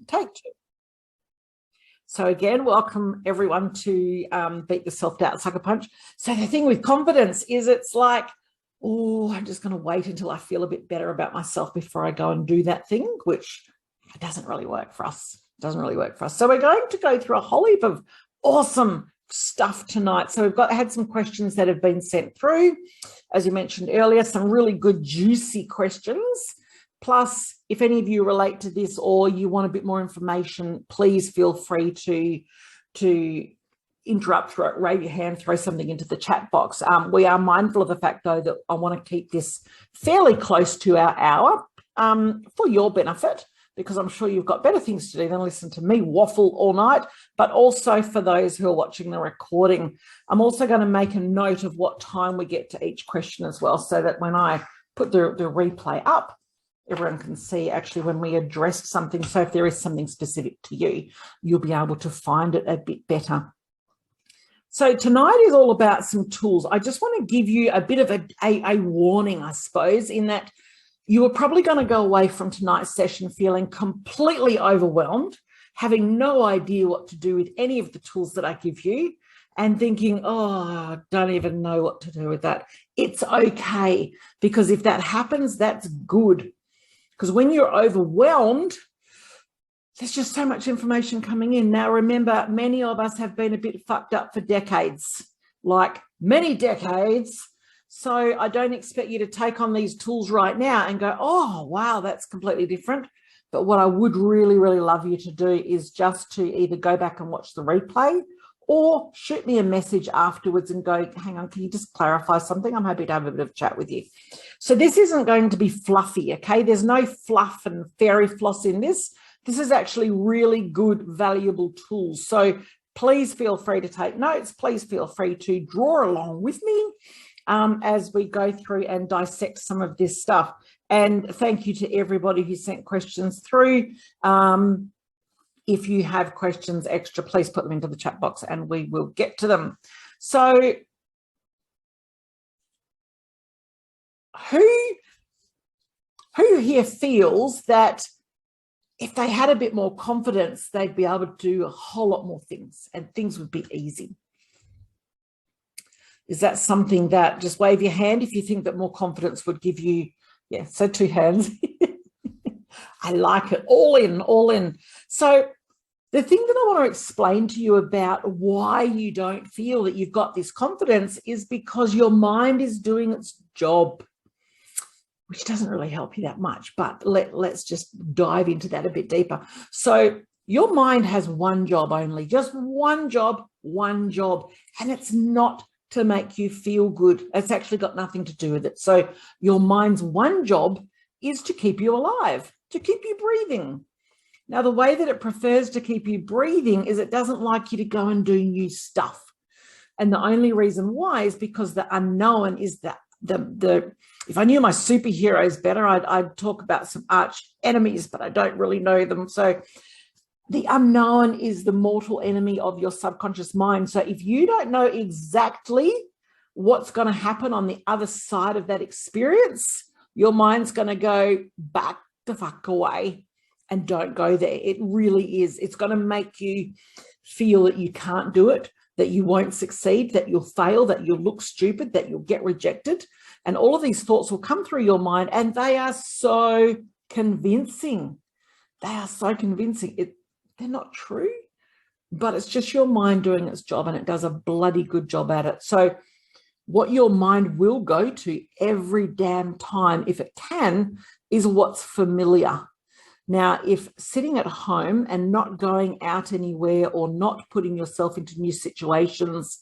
take 2. So again, welcome everyone to Beat the Self-Doubt Sucker Punch. So the thing with confidence is it's like, oh, I'm just going to wait until I feel a bit better about myself before I go and do that thing, which doesn't really work for us. Doesn't really work for us. So we're going to go through a whole heap of awesome stuff tonight. So we've had some questions that have been sent through, as you mentioned earlier, some really good juicy questions. Plus, if any of you relate to this or you want a bit more information, please feel free to interrupt, raise your hand, throw something into the chat box. We are mindful of the fact, though, that I want to keep this fairly close to our hour for your benefit, because I'm sure you've got better things to do than listen to me waffle all night, but also for those who are watching the recording. I'm also going to make a note of what time we get to each question as well, so that when I put the replay up, everyone can see actually when we addressed something. So if there is something specific to you, you'll be able to find it a bit better. So tonight is all about some tools. I just want to give you a bit of a warning, I suppose, in that you are probably going to go away from tonight's session feeling completely overwhelmed, having no idea what to do with any of the tools that I give you, and thinking, oh, I don't even know what to do with that. It's okay, because if that happens, that's good. Because when you're overwhelmed, there's just so much information coming in. Now, remember, many of us have been a bit fucked up for decades, like many decades. So I don't expect you to take on these tools right now and go, oh, wow, that's completely different. But what I would really, really love you to do is just to either go back and watch the replay or shoot me a message afterwards and go, hang on, can you just clarify something? I'm happy to have a bit of a chat with you. So this isn't going to be fluffy, okay? There's no fluff and fairy floss in this. This is actually really good, valuable tools. So please feel free to take notes. Please feel free to draw along with me as we go through and dissect some of this stuff. And thank you to everybody who sent questions through. If you have questions extra, please put them into the chat box and we will get to them. So who here feels that if they had a bit more confidence, they'd be able to do a whole lot more things and things would be easy? Is that something that, just wave your hand if you think that more confidence would give you, yeah, so 2 hands. I like it, all in, all in. So the thing that I want to explain to you about why you don't feel that you've got this confidence is because your mind is doing its job, which doesn't really help you that much, but let's just dive into that a bit deeper. So your mind has one job only, just one job, and it's not to make you feel good. It's actually got nothing to do with it. So your mind's one job is to keep you alive, to keep you breathing. Now, the way that it prefers to keep you breathing is it doesn't like you to go and do new stuff. And the only reason why is because the unknown is that if I knew my superheroes better, I'd talk about some arch enemies, but I don't really know them. So the unknown is the mortal enemy of your subconscious mind. So if you don't know exactly what's going to happen on the other side of that experience, your mind's going to go back the fuck away and don't go there. It really is. It's going to make you feel that you can't do it, that you won't succeed, that you'll fail, that you'll look stupid, that you'll get rejected. And all of these thoughts will come through your mind and they are so convincing. They are so convincing. They're not true, but it's just your mind doing its job and it does a bloody good job at it. So what your mind will go to every damn time, if it can, is what's familiar. Now, if sitting at home and not going out anywhere or not putting yourself into new situations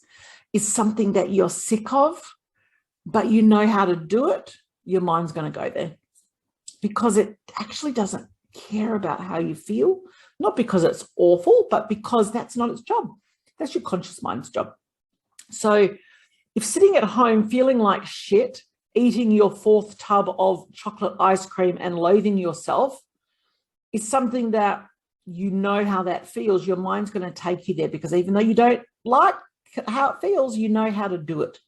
is something that you're sick of, but you know how to do it, your mind's going to go there because it actually doesn't care about how you feel, not because it's awful, but because that's not its job. That's your conscious mind's job. So if sitting at home feeling like shit, eating your 4th tub of chocolate ice cream and loathing yourself is something that you know how that feels, your mind's going to take you there because even though you don't like how it feels, you know how to do it.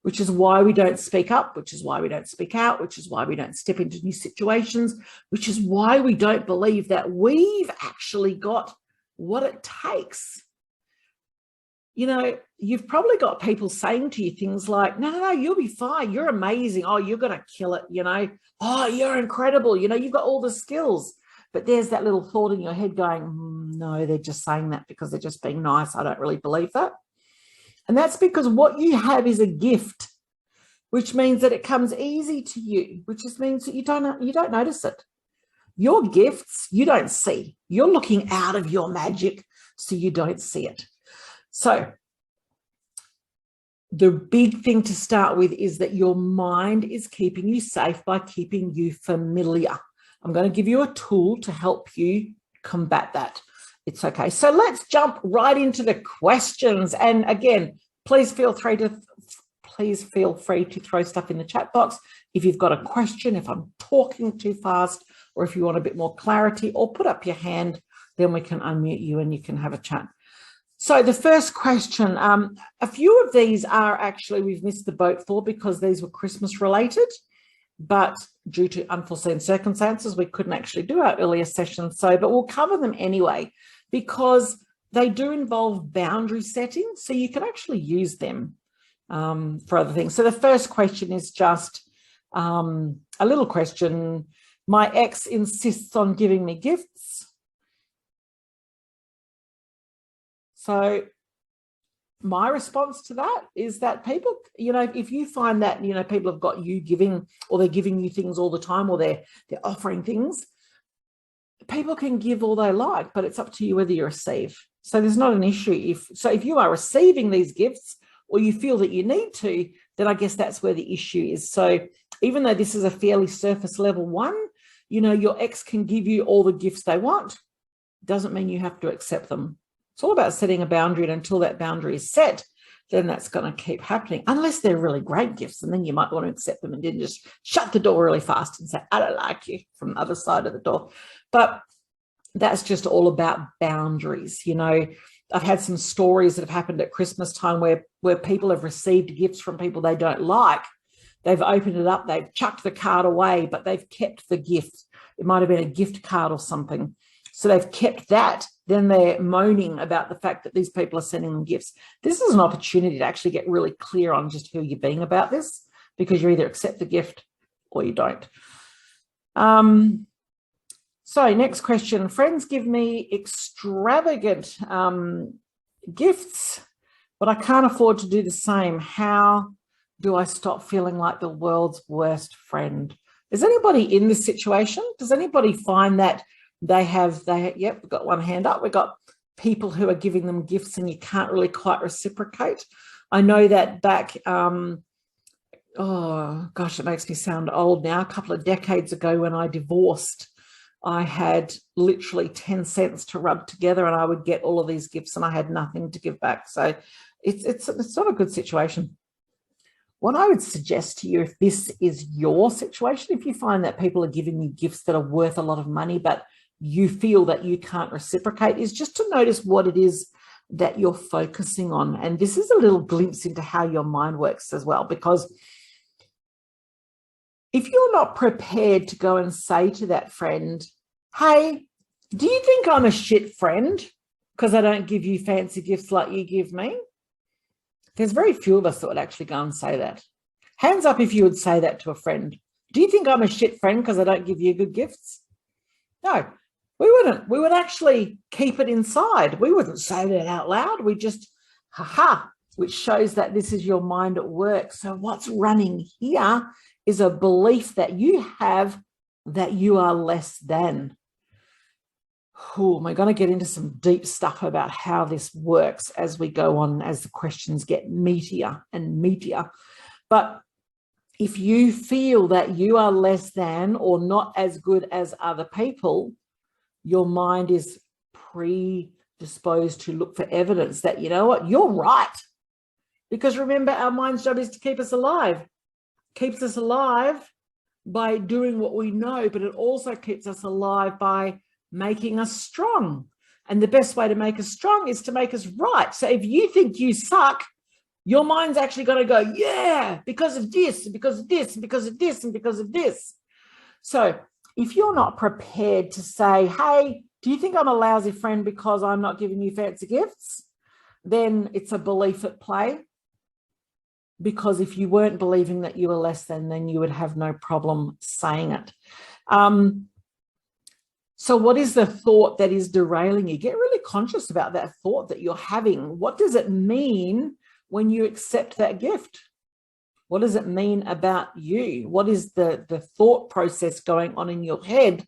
which is why we don't speak up, which is why we don't speak out, which is why we don't step into new situations, which is why we don't believe that we've actually got what it takes. You know, you've probably got people saying to you things like, no, you'll be fine. You're amazing. Oh, you're going to kill it. You know, oh, you're incredible. You know, you've got all the skills. But there's that little thought in your head going, no, they're just saying that because they're just being nice. I don't really believe that. And that's because what you have is a gift, which means that it comes easy to you, which just means that you don't notice it. Your gifts, you don't see. You're looking out of your magic, so you don't see it. So the big thing to start with is that your mind is keeping you safe by keeping you familiar. I'm going to give you a tool to help you combat that. It's okay. So let's jump right into the questions. And again, please feel free to throw stuff in the chat box if you've got a question, if I'm talking too fast, or if you want a bit more clarity, or put up your hand, then we can unmute you and you can have a chat. So the first question, a few of these are actually we've missed the boat for because these were Christmas related, but due to unforeseen circumstances, we couldn't actually do our earlier session. But we'll cover them anyway, because they do involve boundary setting. So you can actually use them for other things. So the first question is just a little question. My ex insists on giving me gifts. So my response to that is that people, you know, if you find that, you know, people have got you giving, or they're giving you things all the time, or they're offering things, people can give all they like, but it's up to you whether you receive. So there's not an issue. If you are receiving these gifts, or you feel that you need to, then I guess that's where the issue is. So even though this is a fairly surface level one, you know, your ex can give you all the gifts they want. Doesn't mean you have to accept them. It's all about setting a boundary, and until that boundary is set, then that's going to keep happening, unless they're really great gifts, and then you might want to accept them and then just shut the door really fast and say, I don't like you, from the other side of the door. But that's just all about boundaries. You know, I've had some stories that have happened at Christmas time where people have received gifts from people they don't like. They've opened it up, they've chucked the card away, but they've kept the gift. It might have been a gift card or something. So they've kept that. Then they're moaning about the fact that these people are sending them gifts. This is an opportunity to actually get really clear on just who you're being about this, because you either accept the gift or you don't. So next question. Friends give me extravagant gifts, but I can't afford to do the same. How do I stop feeling like the world's worst friend? Is anybody in this situation? Does anybody find that yep, we've got one hand up. We've got people who are giving them gifts and you can't really quite reciprocate. I know that back, oh gosh, it makes me sound old now. A couple of decades ago when I divorced, I had literally 10 cents to rub together and I would get all of these gifts and I had nothing to give back. So it's not a good situation. What I would suggest to you, if this is your situation, if you find that people are giving you gifts that are worth a lot of money, but you feel that you can't reciprocate, is just to notice what it is that you're focusing on. And this is a little glimpse into how your mind works as well, because if you're not prepared to go and say to that friend, hey, do you think I'm a shit friend because I don't give you fancy gifts like you give me? There's very few of us that would actually go and say that. Hands up if you would say that to a friend. Do you think I'm a shit friend because I don't give you good gifts? No, we wouldn't. We would actually keep it inside. We wouldn't say that out loud. We just, which shows that this is your mind at work. So what's running here is a belief that you have that you are less than. Am I going to get into some deep stuff about how this works as we go on, as the questions get meatier and meatier. But if you feel that you are less than or not as good as other people, your mind is predisposed to look for evidence that, you know what, you're right. Because remember, our mind's job is to keep us alive. Keeps us alive by doing what we know, but it also keeps us alive by making us strong. And the best way to make us strong is to make us right. So if you think you suck, Your mind's actually going to go, yeah, because of this, because of this, because of this, and because of this. So if you're not prepared to say, hey, do you think I'm a lousy friend because I'm not giving you fancy gifts? Then it's a belief at play. Because if you weren't believing that you were less than, then you would have no problem saying it. So what is the thought that is derailing you? Get really conscious about that thought that you're having. What does it mean when you accept that gift? What does it mean about you? What is the thought process going on in your head?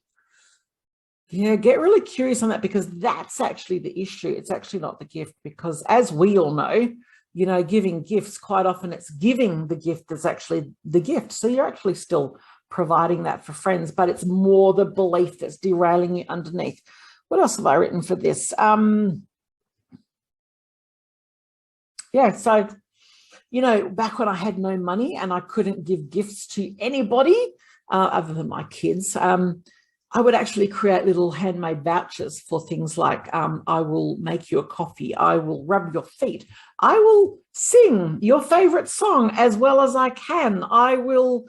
Yeah, get really curious on that, because that's actually the issue. It's actually not the gift, because as we all know, you know, giving gifts, quite often it's giving the gift that's actually the gift. So you're actually still providing that for friends, but it's more the belief that's derailing you underneath. What else have I written for this? Yeah, so, you know, back when I had no money and I couldn't give gifts to anybody other than my kids, I would actually create little handmade vouchers for things like I will make you a coffee, I will rub your feet, I will sing your favorite song as well as I can, I will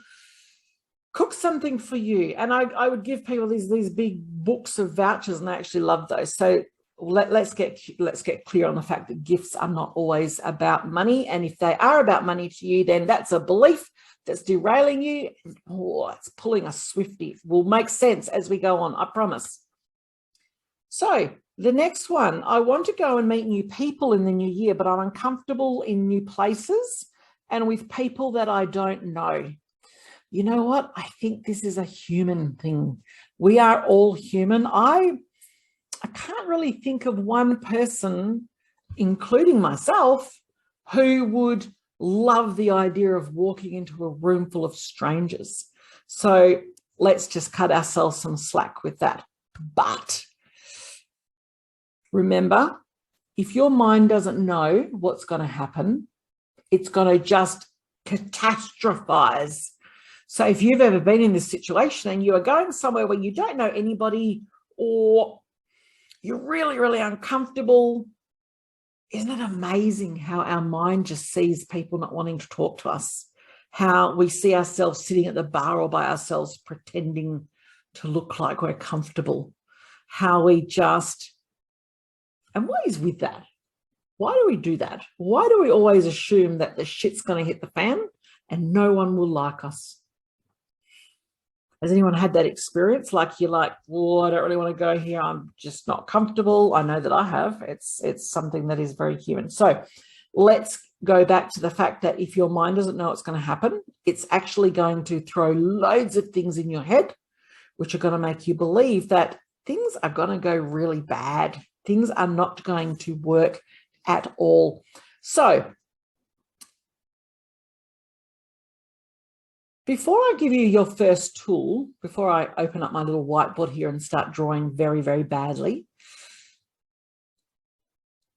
cook something for you. And I would give people these big books of vouchers, and I actually love those. So let's get clear on the fact that gifts are not always about money. And if they are about money to you, then that's a belief that's derailing you. Oh, it's pulling a Swiftie. Will make sense as we go on, I promise. So the next one, I want to go and meet new people in the new year, but I'm uncomfortable in new places and with people that I don't know. You know what? I think this is a human thing. We are all human. I can't really think of one person, including myself, who would love the idea of walking into a room full of strangers. So let's just cut ourselves some slack with that. But remember, if your mind doesn't know what's going to happen, it's going to just catastrophize. So if you've ever been in this situation and you are going somewhere where you don't know anybody, or you're really, really uncomfortable, isn't it amazing how our mind just sees people not wanting to talk to us? How we see ourselves sitting at the bar all by ourselves, pretending to look like we're comfortable. How we just, and what is with that? Why do we do that? Why do we always assume that the shit's going to hit the fan and no one will like us? Has anyone had that experience? Like you're like, oh, I don't really want to go here. I'm just not comfortable. I know that I have. It's something that is very human. So let's go back to the fact that if your mind doesn't know what's going to happen, it's actually going to throw loads of things in your head, which are going to make you believe that things are going to go really bad. Things are not going to work at all. So before I give you your first tool, before I open up my little whiteboard here and start drawing very, very badly,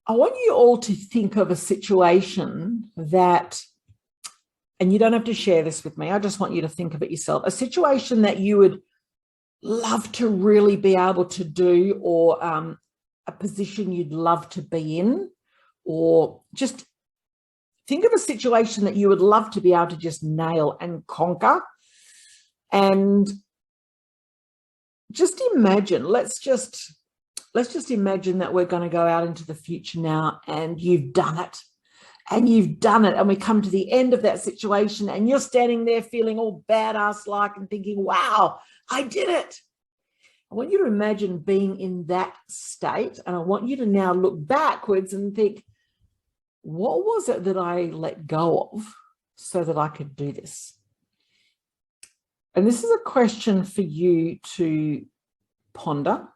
I want you all to think of a situation that, and you don't have to share this with me, I just want you to think of it yourself, a situation that you would love to really be able to do, or a position you'd love to be in, or just think of a situation that you would love to be able to just nail and conquer. And just imagine, let's just imagine that we're going to go out into the future now, and you've done it. And you've done it. And we come to the end of that situation and you're standing there feeling all badass-like and thinking, wow, I did it. I want you to imagine being in that state. And I want you to now look backwards and think, what was it that I let go of so that I could do this? And this is a question for you to ponder.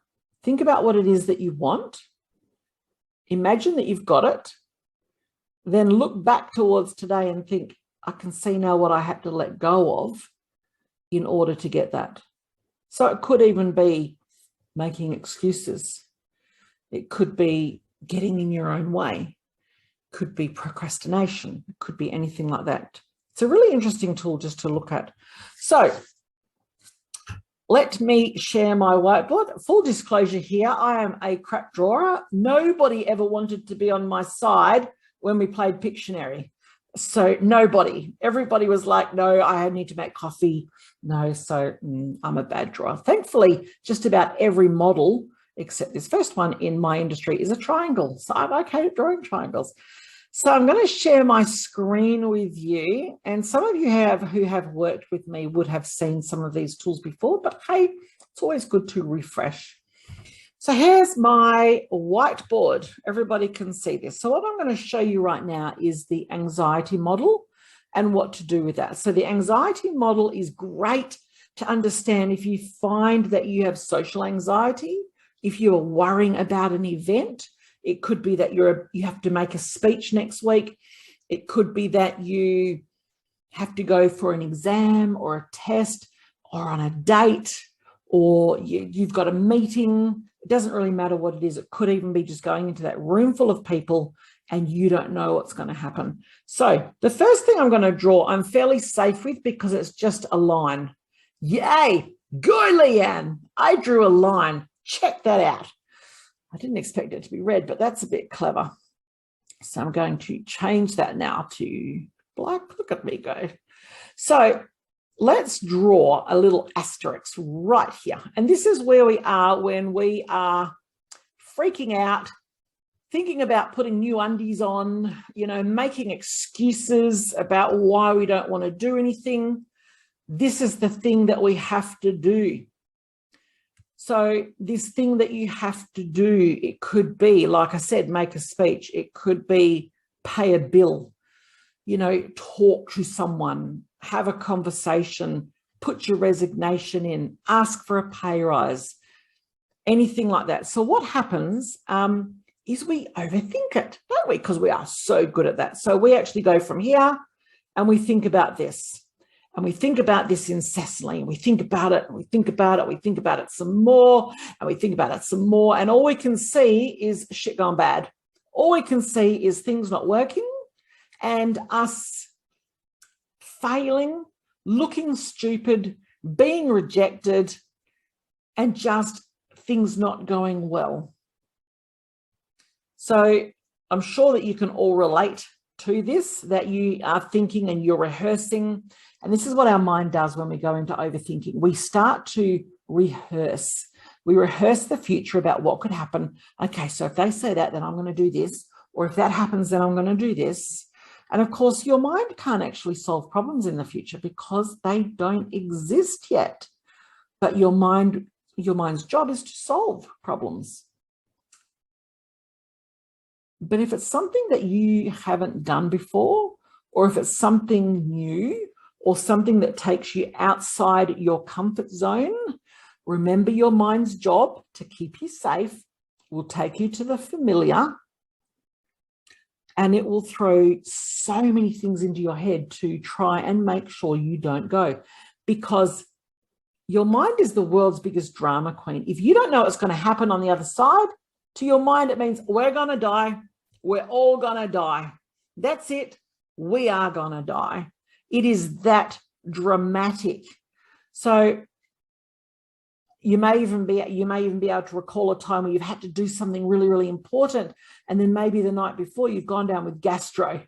Think about what it is that you want. Imagine that you've got it. Then look back towards today and think, I can see now what I had to let go of in order to get that. So it could even be making excuses. It could be getting in your own way. Could be procrastination, it could be anything like that. It's a really interesting tool just to look at. So let me share my whiteboard. Full disclosure here, I am a crap drawer. Nobody ever wanted to be on my side when we played Pictionary. So nobody, everybody was like, no, I need to make coffee. No, so I'm a bad drawer. Thankfully, just about every model, except this first one in my industry, is a triangle. So I'm okay at drawing triangles. So I'm going to share my screen with you. And some of you who have worked with me would have seen some of these tools before, but hey, it's always good to refresh. So here's my whiteboard. Everybody can see this. So what I'm going to show you right now is the anxiety model and what to do with that. So the anxiety model is great to understand if you find that you have social anxiety, if you're worrying about an event. It could be that you have to make a speech next week. It could be that you have to go for an exam or a test or on a date, or you've got a meeting. It doesn't really matter what it is. It could even be just going into that room full of people and you don't know what's going to happen. So the first thing I'm going to draw, I'm fairly safe with because it's just a line. Yay, go Leanne. I drew a line. Check that out. I didn't expect it to be red, but that's a bit clever. So I'm going to change that now to black. Look at me go. So let's draw a little asterisk right here. And this is where we are when we are freaking out, thinking about putting new undies on, making excuses about why we don't want to do anything. This is the thing that we have to do. So this thing that you have to do, it could be, like I said, make a speech. It could be pay a bill, talk to someone, have a conversation, put your resignation in, ask for a pay rise, anything like that. So what happens is we overthink it, don't we? Because we are so good at that. So we actually go from here and we think about this. And we think about this incessantly, and we think about it, and we think about it, we think about it some more, and we think about it some more, and all we can see is shit gone bad. All we can see is things not working and us failing, looking stupid, being rejected, and just things not going well. So I'm sure that you can all relate to this, that you are thinking and you're rehearsing. And this is what our mind does when we go into overthinking. We start to rehearse. We rehearse the future about what could happen. Okay, so if they say that, then I'm going to do this. Or if that happens, then I'm going to do this. And of course, your mind can't actually solve problems in the future because they don't exist yet. But your mind's job is to solve problems. But if it's something that you haven't done before, or if it's something new, or something that takes you outside your comfort zone, remember your mind's job to keep you safe will take you to the familiar, and it will throw so many things into your head to try and make sure you don't go, because your mind is the world's biggest drama queen. If you don't know what's going to happen on the other side, to your mind, it means we're going to die. We're all going to die. That's it. We are going to die. It is that dramatic. So you may even be able to recall a time where you've had to do something really, really important, and then maybe the night before you've gone down with gastro,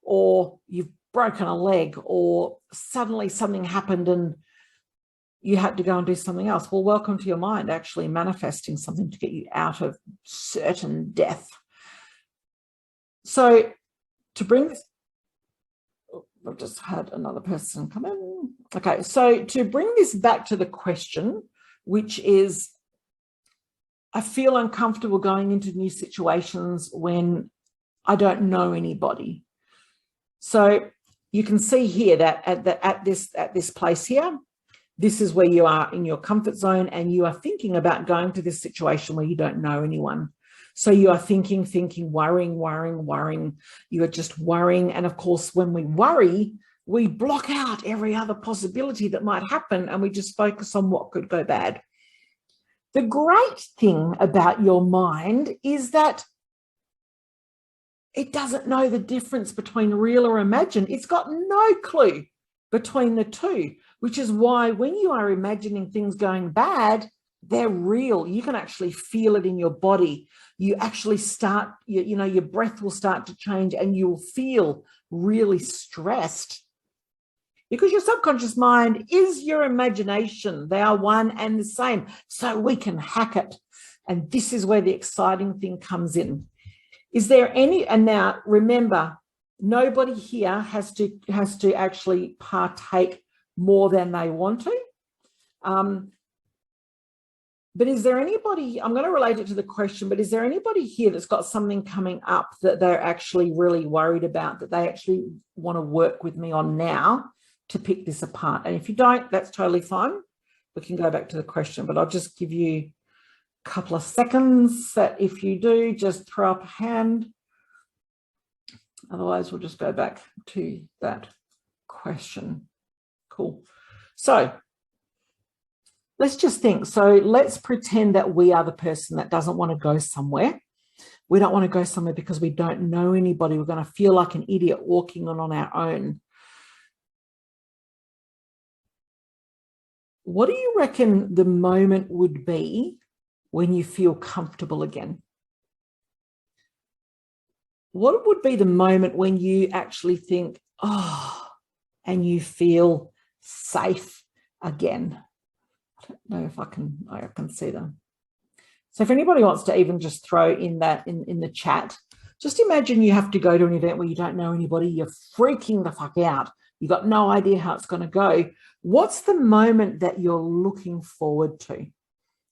or you've broken a leg, or suddenly something happened and you had to go and do something else. Well, welcome to your mind actually manifesting something to get you out of certain death. So to bring this, I've just had another person come in. Okay, so to bring this back to the question, which is, I feel uncomfortable going into new situations when I don't know anybody. So you can see here that at this place here, this is where you are in your comfort zone, and you are thinking about going to this situation where you don't know anyone. So you are thinking, worrying. You are just worrying. And of course, when we worry, we block out every other possibility that might happen, and we just focus on what could go bad. The great thing about your mind is that it doesn't know the difference between real or imagined. It's got no clue between the two, which is why when you are imagining things going bad, They're real. You can actually feel it in your body. You actually start, you know, your breath will start to change and you'll feel really stressed because your subconscious mind is your imagination. They are one and the same. So we can hack it. And this is where the exciting thing comes in. Is there any, and now remember, nobody here has to actually partake more than they want to. But is there anybody, I'm going to relate it to the question, but is there anybody here that's got something coming up that they're actually really worried about, that they actually want to work with me on now to pick this apart? And if you don't, that's totally fine. We can go back to the question, but I'll just give you a couple of seconds that if you do, just throw up a hand. Otherwise, we'll just go back to that question. Cool. So let's just think. So let's pretend that we are the person that doesn't want to go somewhere. We don't want to go somewhere because we don't know anybody. We're going to feel like an idiot walking on our own. What do you reckon the moment would be when you feel comfortable again? What would be the moment when you actually think, oh, and you feel safe again? I don't know if I can see them. So if anybody wants to even just throw in that in the chat, just imagine you have to go to an event where you don't know anybody, you're freaking the fuck out. You've got no idea how it's going to go. What's the moment that you're looking forward to?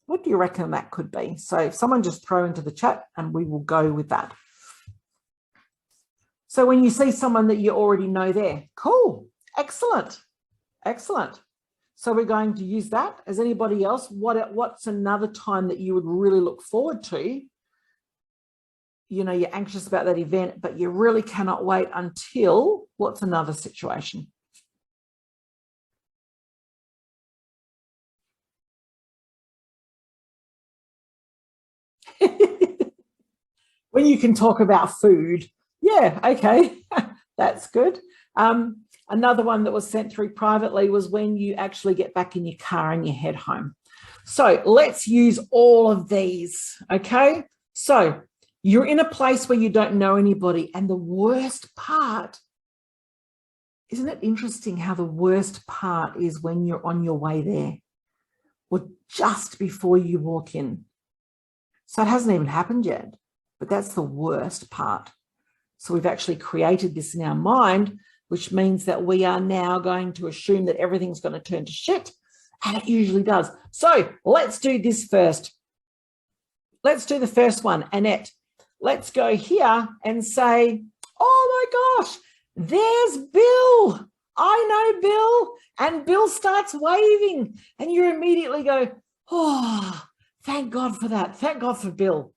What do you reckon that could be? So if someone just throw into the chat and we will go with that. So when you see someone that you already know there, cool, excellent, excellent. So we're going to use that. As anybody else, what's another time that you would really look forward to? You know, you're anxious about that event, but you really cannot wait until, what's another situation? When you can talk about food. Yeah, okay, that's good. Another one that was sent through privately was when you actually get back in your car and you head home. So let's use all of these, okay? So you're in a place where you don't know anybody, and the worst part, isn't it interesting how the worst part is when you're on your way there or just before you walk in? So it hasn't even happened yet, but that's the worst part. So we've actually created this in our mind, which means that we are now going to assume that everything's going to turn to shit, and it usually does. So let's do this first. Let's do the first one, Annette. Let's go here and say, oh my gosh, there's Bill. I know Bill. And Bill starts waving, and you immediately go, oh, thank God for that. Thank God for Bill.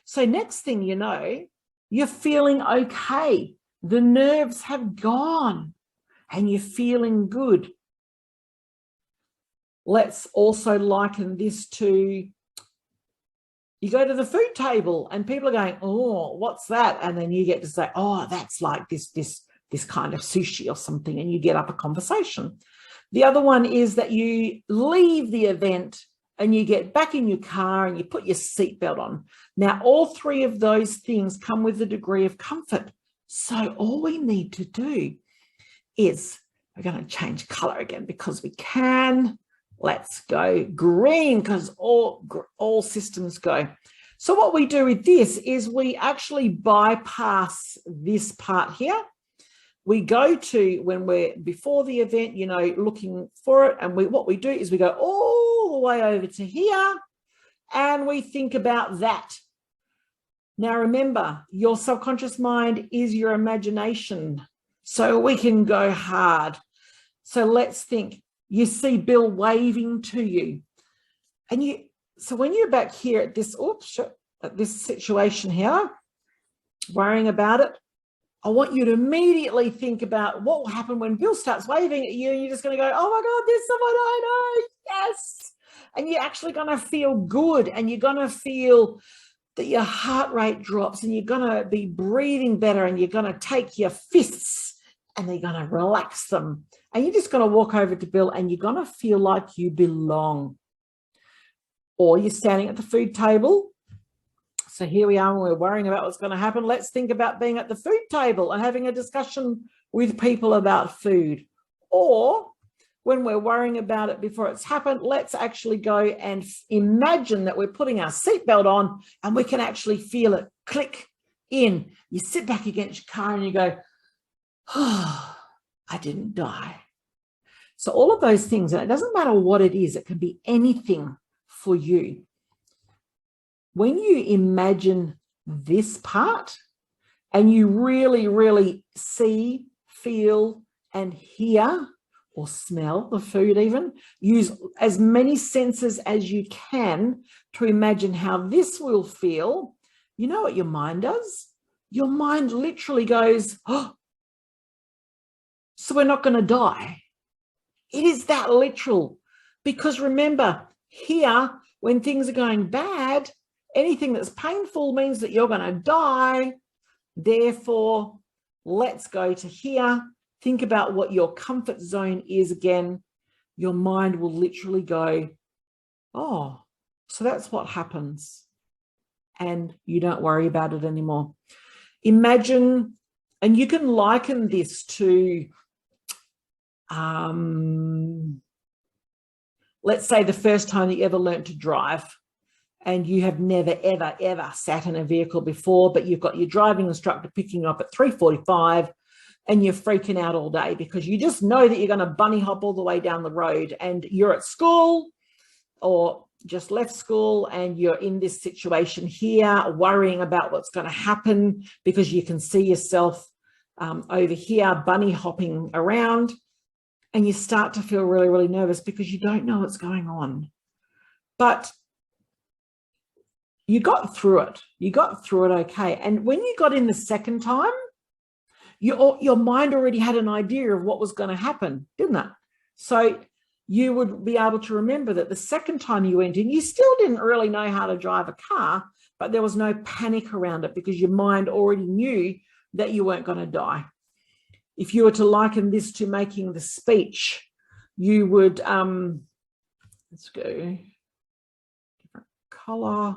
So next thing you know, you're feeling okay. The nerves have gone and you're feeling good. Let's also liken this to, you go to the food table and people are going, oh, what's that? And then you get to say, oh, that's like this kind of sushi or something, and you get up a conversation. The other one is that you leave the event and you get back in your car and you put your seatbelt on. Now, all three of those things come with a degree of comfort. So all we need to do is, we're going to change color again because we can. Let's go green because all systems go. So what we do with this is we actually bypass this part here. We go to, when we're before the event, you know, looking for it, and what we do is we go all the way over to here and we think about that. Now, remember, your subconscious mind is your imagination, so we can go hard. So let's think. You see Bill waving to you, and so when you're back here at this, at this situation here, worrying about it, I want you to immediately think about what will happen when Bill starts waving at you, and you're just going to go, oh my God, there's someone I know, yes. And you're actually going to feel good, and you're going to feel that your heart rate drops, and you're going to be breathing better, and you're going to take your fists and they're going to relax them. And you're just going to walk over to Bill and you're going to feel like you belong. or you're standing at the food table. So here we are, when we're worrying about what's going to happen. Let's think about being at the food table and having a discussion with people about food. Or when we're worrying about it before it's happened, let's actually go and imagine that we're putting our seatbelt on and we can actually feel it click in. You sit back against your car and you go, oh, I didn't die. So all of those things, and it doesn't matter what it is, it can be anything for you. When you imagine this part and you really, really see, feel, and hear or smell the food even, use as many senses as you can to imagine how this will feel. You know what your mind does? Your mind literally goes, oh, so we're not going to die. It is that literal. Because remember, here, when things are going bad, anything that's painful means that you're going to die. Therefore, let's go to here. Think about what your comfort zone is again. Your mind will literally go, oh, so that's what happens. And you don't worry about it anymore. Imagine, and you can liken this to, let's say the first time that you ever learned to drive. And you have never, ever, ever sat in a vehicle before, but you've got your driving instructor picking you up at 3:45 and you're freaking out all day because you just know that you're going to bunny hop all the way down the road, and you're at school or just left school and you're in this situation here worrying about what's going to happen because you can see yourself over here bunny hopping around, and you start to feel really, really nervous because you don't know what's going on. But you got through it. You got through it okay. And when you got in the second time, your mind already had an idea of what was going to happen, didn't it? So you would be able to remember that the second time you went in, you still didn't really know how to drive a car, but there was no panic around it because your mind already knew that you weren't going to die. If you were to liken this to making the speech, you would, let's go, different color.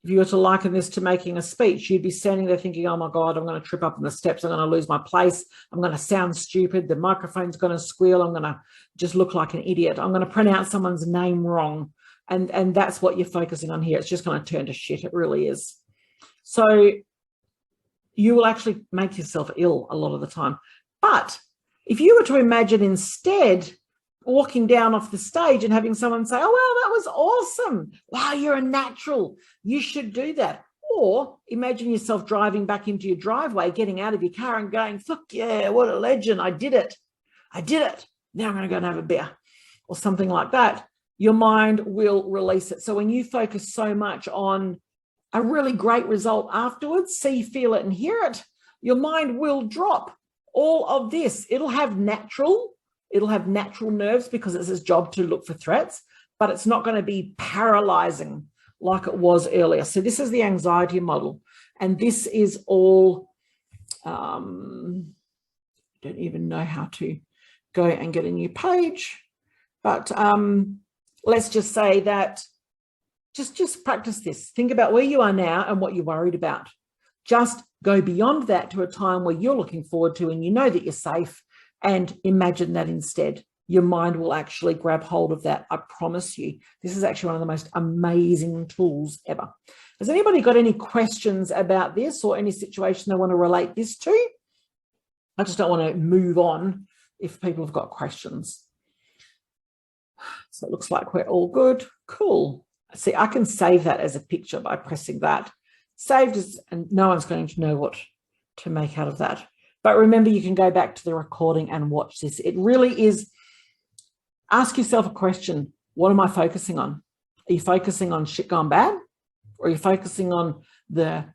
If you were to liken this to making a speech, you'd be standing there thinking, oh my God, I'm going to trip up on the steps. I'm going to lose my place. I'm going to sound stupid. The microphone's going to squeal. I'm going to just look like an idiot. I'm going to pronounce someone's name wrong. And that's what you're focusing on here. It's just going to turn to shit. It really is. So you will actually make yourself ill a lot of the time. But if you were to imagine instead walking down off the stage and having someone say, oh, wow, that was awesome. Wow, you're a natural. You should do that. Or imagine yourself driving back into your driveway, getting out of your car and going, fuck yeah, what a legend. I did it. I did it. Now I'm going to go and have a beer or something like that. Your mind will release it. So when you focus so much on a really great result afterwards, see, feel it and hear it, your mind will drop all of this. It'll have natural nerves because it's its job to look for threats, but it's not going to be paralyzing like it was earlier. So this is the anxiety model. And this is all, I don't even know how to go and get a new page, but let's just say that just practice this. Think about where you are now and what you're worried about. Just go beyond that to a time where you're looking forward to and you know that you're safe, and imagine that instead. Your mind will actually grab hold of that. I promise you. This is actually one of the most amazing tools ever. Has anybody got any questions about this or any situation they want to relate this to? I just don't want to move on if people have got questions. So it looks like we're all good. Cool. See, I can save that as a picture by pressing that. Saved is, and no one's going to know what to make out of that. But remember, you can go back to the recording and watch this. It really is, ask yourself a question. What am I focusing on? Are you focusing on shit gone bad? Or are you focusing on the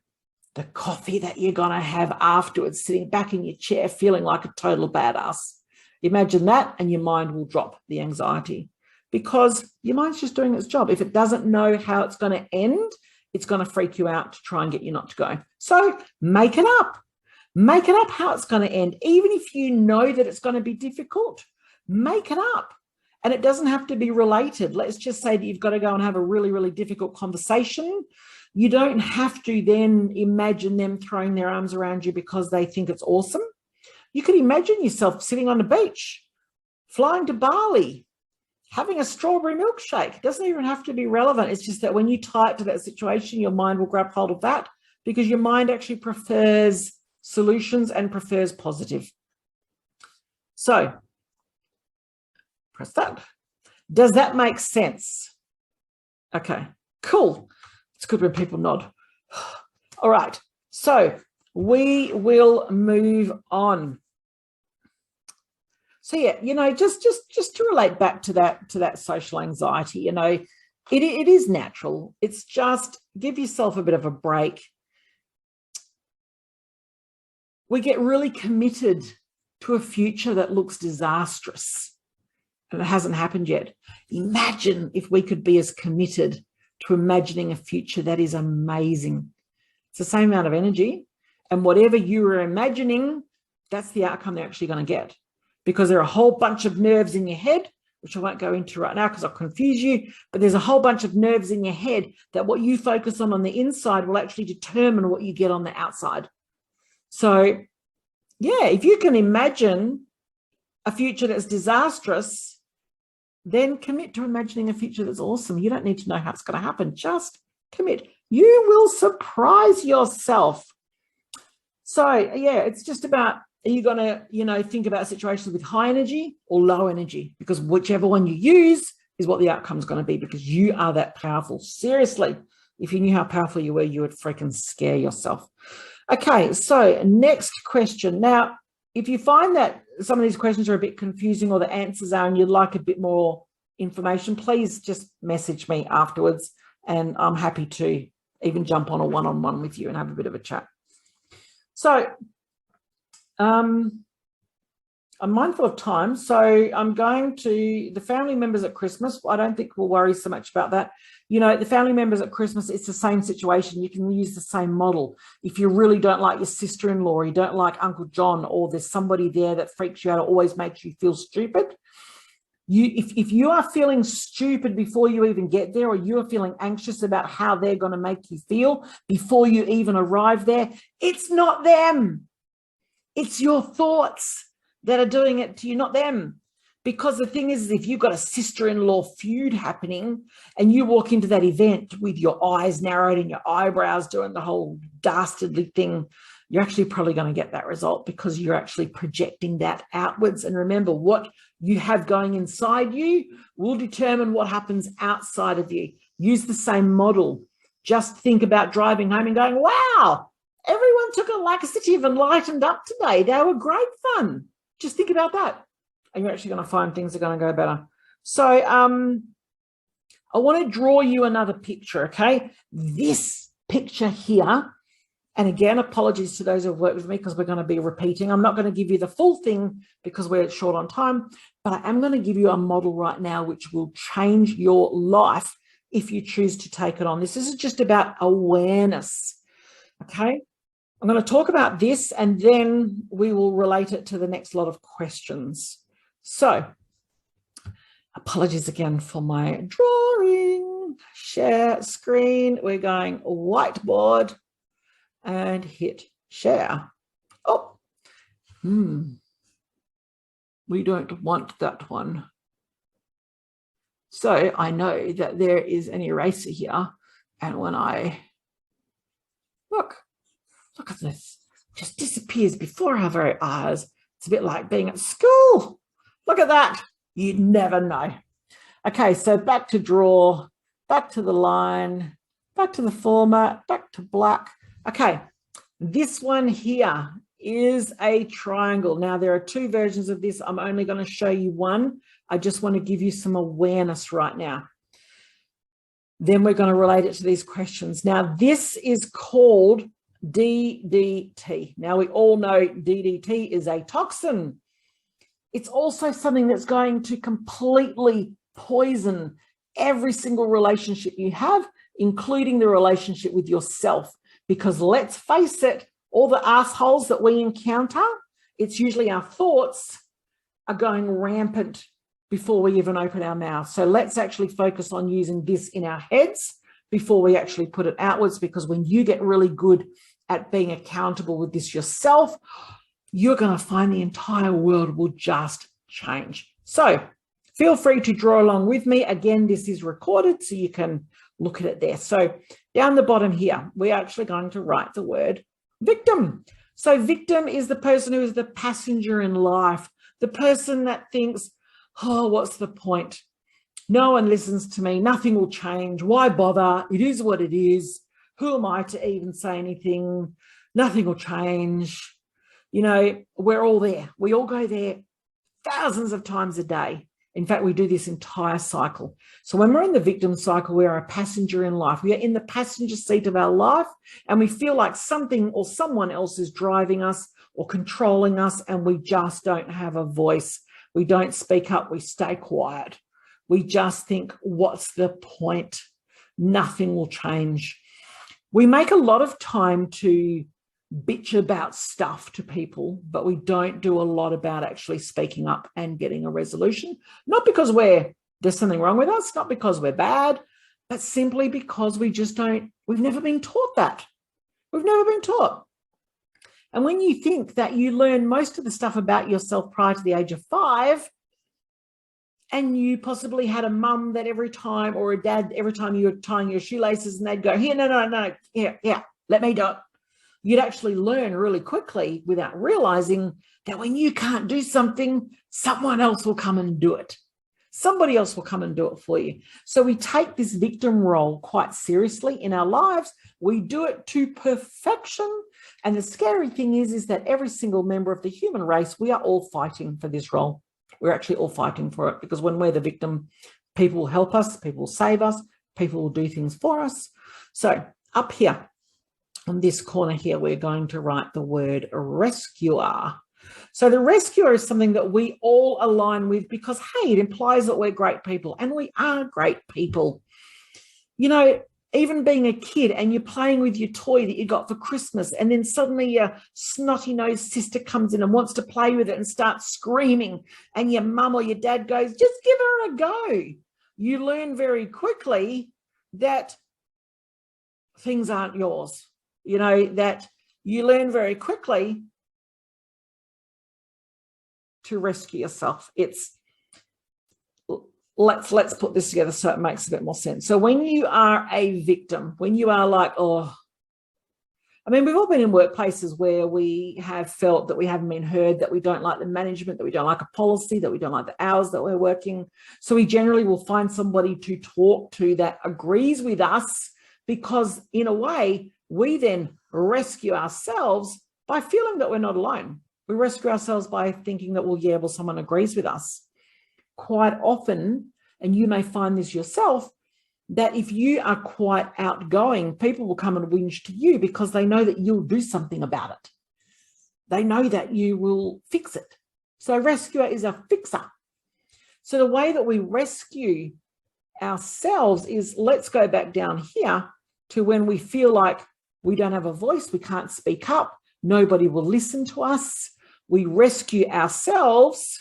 coffee that you're going to have afterwards, sitting back in your chair, feeling like a total badass? Imagine that and your mind will drop the anxiety because your mind's just doing its job. If it doesn't know how it's going to end, it's going to freak you out to try and get you not to go. So make it up. Make it up how it's going to end. Even if you know that it's going to be difficult, make it up And it doesn't have to be related. Let's just say that you've got to go and have a really, really difficult conversation. You don't have to then imagine them throwing their arms around you because they think it's awesome. You could imagine yourself sitting on the beach, flying to Bali, having a strawberry milkshake. It doesn't even have to be relevant. It's just that when you tie it to that situation, your mind will grab hold of that because your mind actually prefers solutions and prefers positive. So, press that. Does that make sense? Okay, cool. It's good when people nod. All right, so we will move on. So yeah, you know, just to relate back to that social anxiety, you know, it is natural. It's just give yourself a bit of a break. We get really committed to a future that looks disastrous and it hasn't happened yet. Imagine if we could be as committed to imagining a future that is amazing. It's the same amount of energy, and whatever you are imagining, that's the outcome they're actually going to get, because there are a whole bunch of nerves in your head, which I won't go into right now because I'll confuse you, but there's a whole bunch of nerves in your head that what you focus on the inside will actually determine what you get on the outside. So yeah, if you can imagine a future that's disastrous, then commit to imagining a future that's awesome. You don't need to know how it's going to happen. Just commit. You will surprise yourself. So yeah, it's just about, are you going to, you know, think about situations with high energy or low energy? Because whichever one you use is what the outcome is going to be, because you are that powerful. Seriously, if you knew how powerful you were, you would freaking scare yourself. Okay, so next question. Now, if you find that some of these questions are a bit confusing or the answers are and you'd like a bit more information, please just message me afterwards and I'm happy to even jump on a one-on-one with you and have a bit of a chat. So I'm mindful of time, so I'm going to the family members at Christmas. I don't think we'll worry so much about that. You know, the family members at Christmas, it's the same situation. You can use the same model. If you really don't like your sister-in-law, or you don't like Uncle John, or there's somebody there that freaks you out or always makes you feel stupid, if you are feeling stupid before you even get there, or you're feeling anxious about how they're going to make you feel before you even arrive there, it's not them. It's your thoughts that are doing it to you, not them. Because the thing is, if you've got a sister-in-law feud happening and you walk into that event with your eyes narrowed and your eyebrows doing the whole dastardly thing, you're actually probably going to get that result because you're actually projecting that outwards. And remember, what you have going inside you will determine what happens outside of you. Use the same model. Just think about driving home and going, wow, everyone took a laxative and lightened up today. They were great fun. Just think about that. And you're actually going to find things are going to go better. So I want to draw you another picture, okay? This picture here, and again, apologies to those who have worked with me because we're going to be repeating. I'm not going to give you the full thing because we're short on time, but I am going to give you a model right now which will change your life if you choose to take it on. This is just about awareness, okay? I'm going to talk about this and then we will relate it to the next lot of questions. So, apologies again for my drawing. Share screen. We're going whiteboard and hit share. Oh, we don't want that one. So I know that there is an eraser here. And when I look at this, it just disappears before our very eyes. It's a bit like being at school. Look at that. You'd never know. Okay, so back to draw, back to the line, back to the format, back to black. Okay, this one here is a triangle. Now, there are two versions of this. I'm only going to show you one. I just want to give you some awareness right now. Then we're going to relate it to these questions. Now, this is called DDT. Now, we all know DDT is a toxin. It's also something that's going to completely poison every single relationship you have, including the relationship with yourself. Because let's face it, all the assholes that we encounter, it's usually our thoughts are going rampant before we even open our mouth. So let's actually focus on using this in our heads before we actually put it outwards, because when you get really good at being accountable with this yourself, you're going to find the entire world will just change. So feel free to draw along with me. Again, this is recorded, so you can look at it there. So down the bottom here, we're actually going to write the word victim. So victim is the person who is the passenger in life, the person that thinks, oh, what's the point? No one listens to me. Nothing will change. Why bother? It is what it is. Who am I to even say anything? Nothing will change. You know, we're all there. We all go there thousands of times a day. In fact, we do this entire cycle. So when we're in the victim cycle, we are a passenger in life. We are in the passenger seat of our life, and we feel like something or someone else is driving us or controlling us, and we just don't have a voice. We don't speak up. We stay quiet. We just think, what's the point? Nothing will change. We make a lot of time to bitch about stuff to people, but we don't do a lot about actually speaking up and getting a resolution. Not because there's something wrong with us, not because we're bad, but simply because we've never been taught that. We've never been taught. And when you think that you learn most of the stuff about yourself prior to the age of 5, and you possibly had a mum that every time, or a dad, every time you were tying your shoelaces and they'd go, here, no, yeah, let me do it. You'd actually learn really quickly without realizing that when you can't do something, someone else will come and do it. Somebody else will come and do it for you. So we take this victim role quite seriously in our lives. We do it to perfection. And the scary thing is that every single member of the human race, we are all fighting for this role. We're actually all fighting for it, because when we're the victim, people will help us, people will save us, people will do things for us. So up here on this corner here, we're going to write the word rescuer. So the rescuer is something that we all align with because, hey, it implies that we're great people, and we are great people. You know, even being a kid and you're playing with your toy that you got for Christmas, and then suddenly your snotty-nosed sister comes in and wants to play with it and starts screaming, and your mum or your dad goes, just give her a go. You learn very quickly that things aren't yours. You know, that you learn very quickly to rescue yourself. Let's put this together so it makes a bit more sense. So when you are a victim, when you are like, oh, I mean, we've all been in workplaces where we have felt that we haven't been heard, that we don't like the management, that we don't like a policy, that we don't like the hours that we're working. So we generally will find somebody to talk to that agrees with us, because in a way, we then rescue ourselves by feeling that we're not alone. We rescue ourselves by thinking that, well, yeah, well, someone agrees with us. Quite often, and you may find this yourself, that if you are quite outgoing, people will come and whinge to you because they know that you'll do something about it. They know that you will fix it. So a rescuer is a fixer. So the way that we rescue ourselves is, let's go back down here to when we feel like we don't have a voice, we can't speak up, nobody will listen to us. We rescue ourselves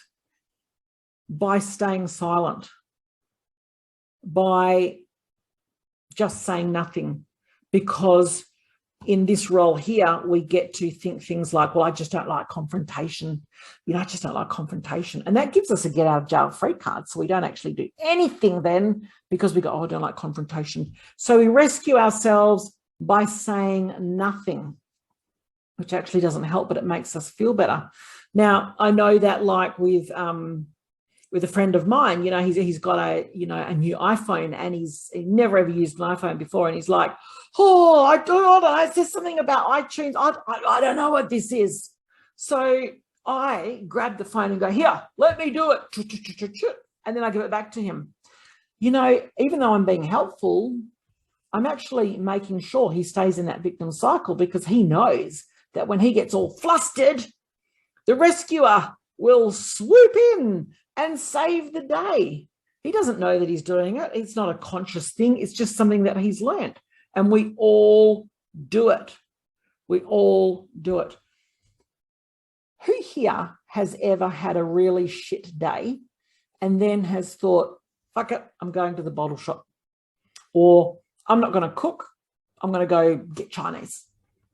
by staying silent, by just saying nothing, because in this role here, we get to think things like, well, I just don't like confrontation. You know, I just don't like confrontation. And that gives us a get out of jail free card. So we don't actually do anything then, because we go, oh, I don't like confrontation. So we rescue ourselves by saying nothing, which actually doesn't help, but it makes us feel better. Now, I know that, like with a friend of mine, you know, he's got a new iPhone, and he never ever used an iPhone before, and he's like, oh, I don't know, it says something about iTunes. I don't know what this is. So I grab the phone and go, here, let me do it. And then I give it back to him. You know, even though I'm being helpful, I'm actually making sure he stays in that victim cycle, because he knows that when he gets all flustered, the rescuer will swoop in and save the day. He doesn't know that he's doing it. It's not a conscious thing. It's just something that he's learned. And we all do it. We all do it. Who here has ever had a really shit day and then has thought, fuck it, I'm going to the bottle shop. Or I'm not going to cook, I'm going to go get Chinese.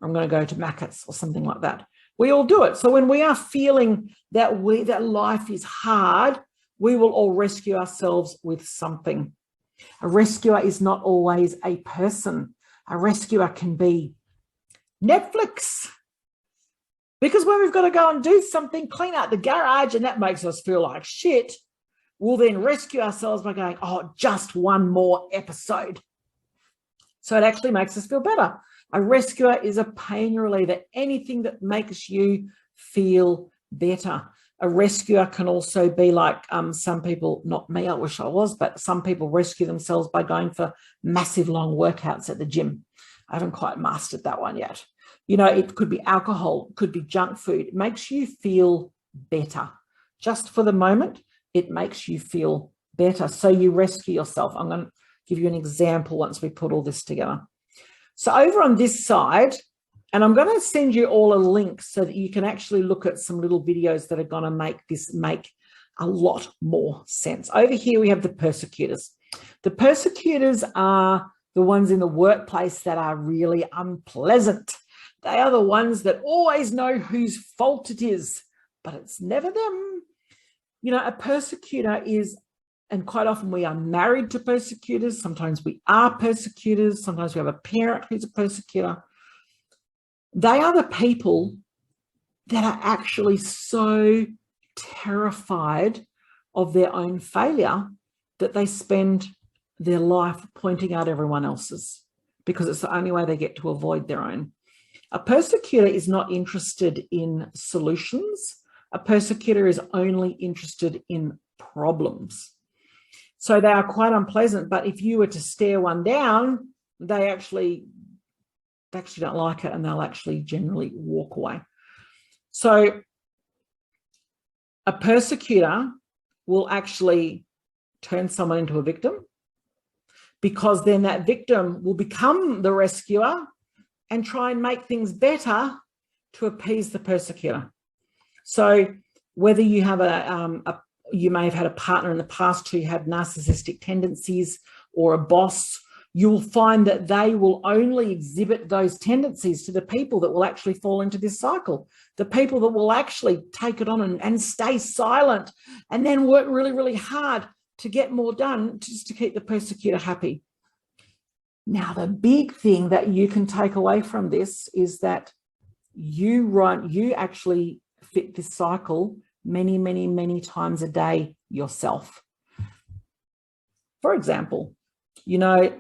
I'm going to go to Macca's or something like that. We all do it. So when we are feeling that life is hard, we will all rescue ourselves with something. A rescuer is not always a person. A rescuer can be Netflix. Because when we've got to go and do something, clean out the garage, and that makes us feel like shit, we'll then rescue ourselves by going, oh, just one more episode. So it actually makes us feel better. A rescuer is a pain reliever, anything that makes you feel better. A rescuer can also be like some people, not me, I wish I was, but some people rescue themselves by going for massive long workouts at the gym. I haven't quite mastered that one yet. You know, it could be alcohol, it could be junk food. It makes you feel better. Just for the moment, it makes you feel better. So you rescue yourself. I'm going to give you an example once we put all this together. So over on this side, and I'm going to send you all a link so that you can actually look at some little videos that are going to make this make a lot more sense. Over here, we have the persecutors. The persecutors are the ones in the workplace that are really unpleasant. They are the ones that always know whose fault it is, but it's never them. You know, a persecutor is, and quite often we are married to persecutors. Sometimes we are persecutors. Sometimes we have a parent who's a persecutor. They are the people that are actually so terrified of their own failure that they spend their life pointing out everyone else's, because it's the only way they get to avoid their own. A persecutor is not interested in solutions. A persecutor is only interested in problems. So they are quite unpleasant, but if you were to stare one down, they actually don't like it, and they'll actually generally walk away. So a persecutor will actually turn someone into a victim, because then that victim will become the rescuer and try and make things better to appease the persecutor. So whether you have you may have had a partner in the past who had narcissistic tendencies, or a boss, you'll find that they will only exhibit those tendencies to the people that will actually fall into this cycle. The people that will actually take it on and stay silent and then work really, really hard to get more done just to keep the persecutor happy. Now, the big thing that you can take away from this is that you actually fit this cycle many, many, many times a day yourself. For example, you know,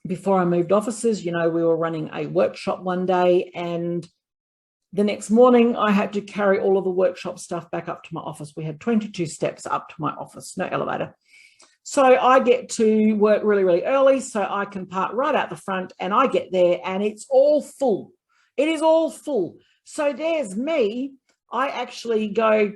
before I moved offices, you know, we were running a workshop one day, and the next morning I had to carry all of the workshop stuff back up to my office. We had 22 steps up to my office, no elevator. So I get to work really, really early so I can park right out the front, and I get there and it's all full. It is all full. So there's me. I actually go,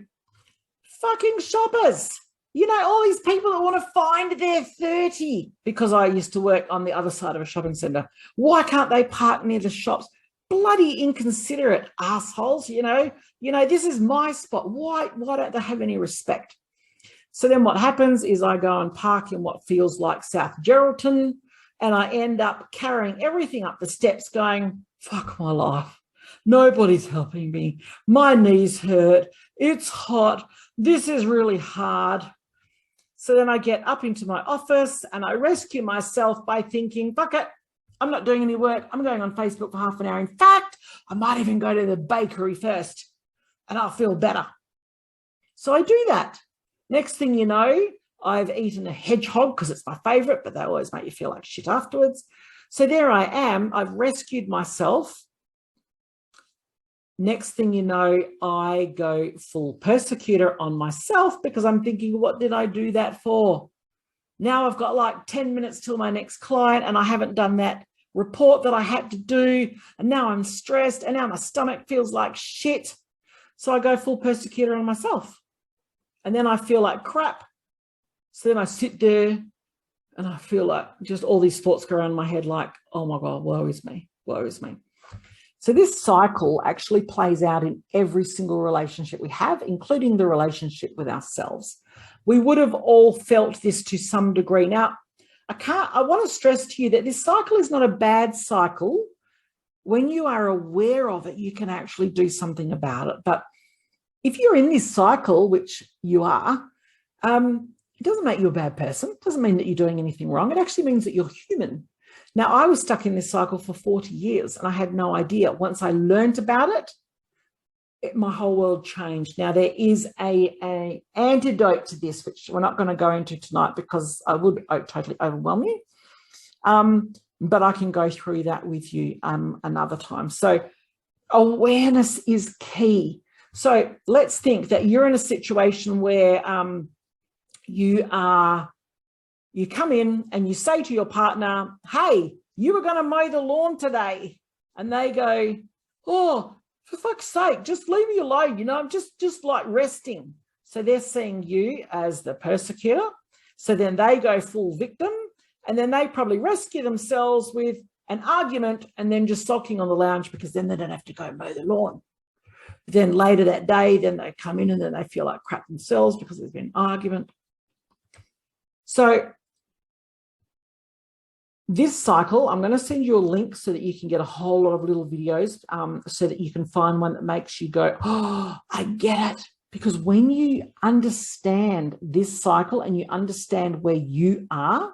fucking shoppers. You know, all these people that want to find their 30, because I used to work on the other side of a shopping centre. Why can't they park near the shops? Bloody inconsiderate assholes, you know, this is my spot. Why don't they have any respect? So then what happens is I go and park in what feels like South Geraldton, and I end up carrying everything up the steps going, fuck my life. Nobody's helping me. My knees hurt. It's hot. This is really hard. So then I get up into my office and I rescue myself by thinking, fuck it, I'm not doing any work. I'm going on Facebook for half an hour. In fact, I might even go to the bakery first and I'll feel better. So I do that. Next thing you know, I've eaten a hedgehog because it's my favorite, but they always make you feel like shit afterwards. So there I am. I've rescued myself. Next thing you know, I go full persecutor on myself because I'm thinking, what did I do that for? Now I've got like 10 minutes till my next client and I haven't done that report that I had to do. And now I'm stressed and now my stomach feels like shit. So I go full persecutor on myself. And then I feel like crap. So then I sit there and I feel like just all these thoughts go around my head like, oh my God, woe is me, woe is me. So this cycle actually plays out in every single relationship we have, including the relationship with ourselves. We would have all felt this to some degree. Now, I want to stress to you that this cycle is not a bad cycle. When you are aware of it, you can actually do something about it. But if you're in this cycle, which you are, it doesn't make you a bad person. It doesn't mean that you're doing anything wrong. It actually means that you're human. Now, I was stuck in this cycle for 40 years and I had no idea. Once I learned about it, my whole world changed. Now, there is an antidote to this, which we're not going to go into tonight because I would totally overwhelm you. But I can go through that with you another time. So awareness is key. So let's think that you're in a situation where you come in and you say to your partner, hey, you were going to mow the lawn today. And they go, oh, for fuck's sake, just leave me alone. You know, I'm just like resting. So they're seeing you as the persecutor. So then they go full victim. And then they probably rescue themselves with an argument and then just sulking on the lounge because then they don't have to go mow the lawn. Then later that day, then they come in and then they feel like crap themselves because there's been an argument. So this cycle, I'm going to send you a link so that you can get a whole lot of little videos so that you can find one that makes you go, oh, I get it. Because when you understand this cycle and you understand where you are,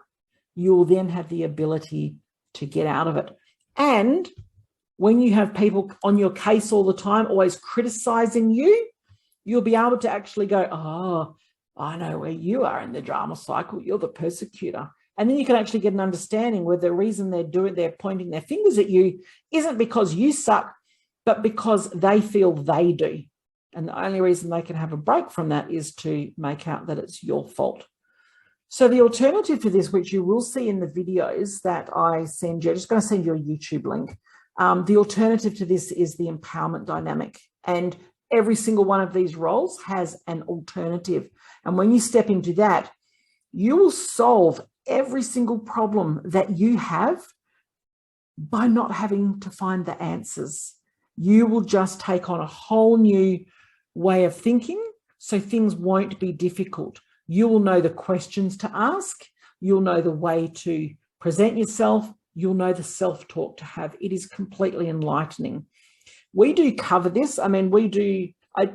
you will then have the ability to get out of it. And when you have people on your case all the time, always criticizing you, you'll be able to actually go, oh, I know where you are in the drama cycle. You're the persecutor. And then you can actually get an understanding where the reason they're pointing their fingers at you isn't because you suck, but because they feel they do. And the only reason they can have a break from that is to make out that it's your fault. So the alternative to this, which you will see in the videos that I send you, I'm just going to send you a YouTube link. The alternative to this is the empowerment dynamic. And every single one of these roles has an alternative. And when you step into that, you will solve every single problem that you have by not having to find the answers. You will just take on a whole new way of thinking, so things won't be difficult. You will know the questions to ask. You'll know the way to present yourself. You'll know the self-talk to have. It is completely enlightening. We do cover this. I mean,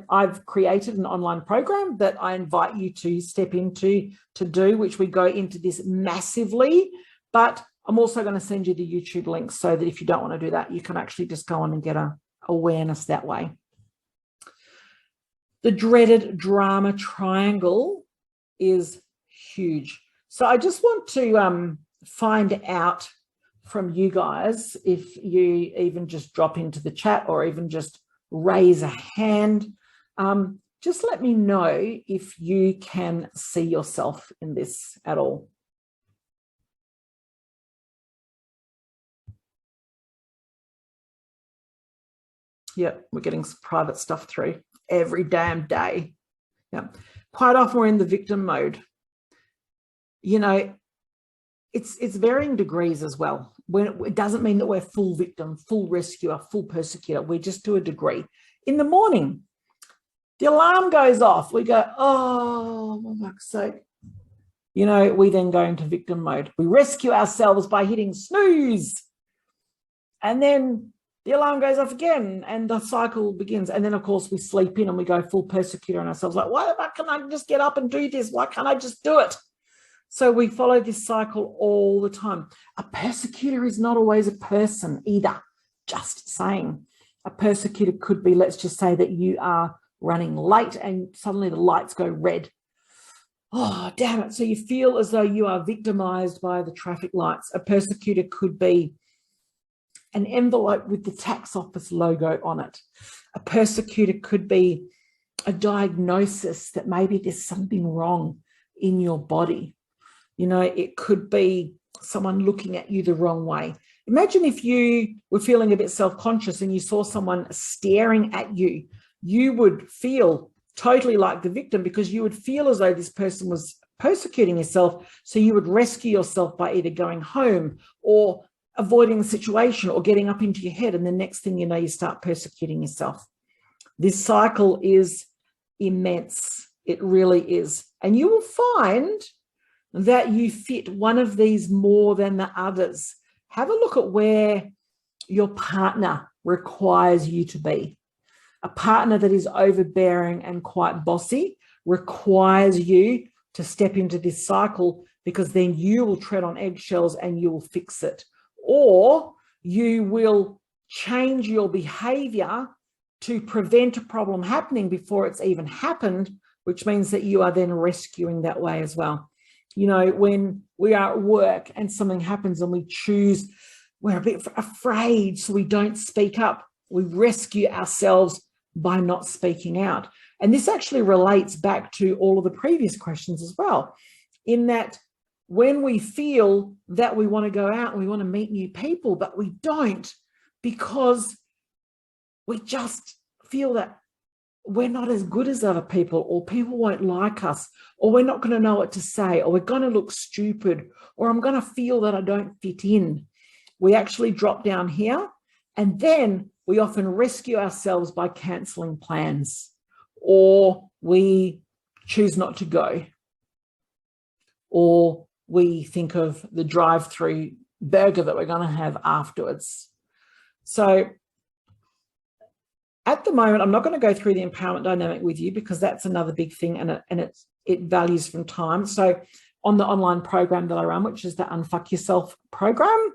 I've created an online program that I invite you to step into to do, which we go into this massively, but I'm also going to send you the YouTube link so that if you don't want to do that, you can actually just go on and get a awareness that way. The dreaded drama triangle is huge. So I just want to find out from you guys if you even just drop into the chat or even just raise a hand. Just let me know if you can see yourself in this at all. Yeah, we're getting some private stuff through every damn day. Yeah, quite often we're in the victim mode. You know, it's varying degrees as well. It doesn't mean that we're full victim, full rescuer, full persecutor. We're just to a degree. In the morning, the alarm goes off. We go, oh, for fuck's sake. You know, we then go into victim mode. We rescue ourselves by hitting snooze. And then the alarm goes off again and the cycle begins. And then, of course, we sleep in and we go full persecutor on ourselves. Like, why the fuck can I just get up and do this? Why can't I just do it? So we follow this cycle all the time. A persecutor is not always a person either. Just saying. A persecutor could be, let's just say that you are running late and suddenly the lights go red. Oh, damn it. So you feel as though you are victimized by the traffic lights. A persecutor could be an envelope with the tax office logo on it. A persecutor could be a diagnosis that maybe there's something wrong in your body. You know, it could be someone looking at you the wrong way. Imagine if you were feeling a bit self-conscious and you saw someone staring at you. You would feel totally like the victim because you would feel as though this person was persecuting yourself. So you would rescue yourself by either going home or avoiding the situation or getting up into your head. And the next thing you know, you start persecuting yourself. This cycle is immense. It really is. And you will find that you fit one of these more than the others. Have a look at where your partner requires you to be. A partner that is overbearing and quite bossy requires you to step into this cycle, because then you will tread on eggshells and you will fix it. Or you will change your behavior to prevent a problem happening before it's even happened, which means that you are then rescuing that way as well. You know, when we are at work and something happens and we choose, we're a bit afraid, so we don't speak up. We rescue ourselves by not speaking out. And this actually relates back to all of the previous questions as well, in that when we feel that we want to go out and we want to meet new people, but we don't, because we just feel that we're not as good as other people, or people won't like us, or we're not going to know what to say, or we're going to look stupid, or I'm going to feel that I don't fit in. We actually drop down here, and then we often rescue ourselves by cancelling plans, or we choose not to go, or we think of the drive-through burger that we're going to have afterwards. So at the moment, I'm not going to go through the empowerment dynamic with you, because that's another big thing, and it values from time. So on the online program that I run, which is the Unfuck Yourself program,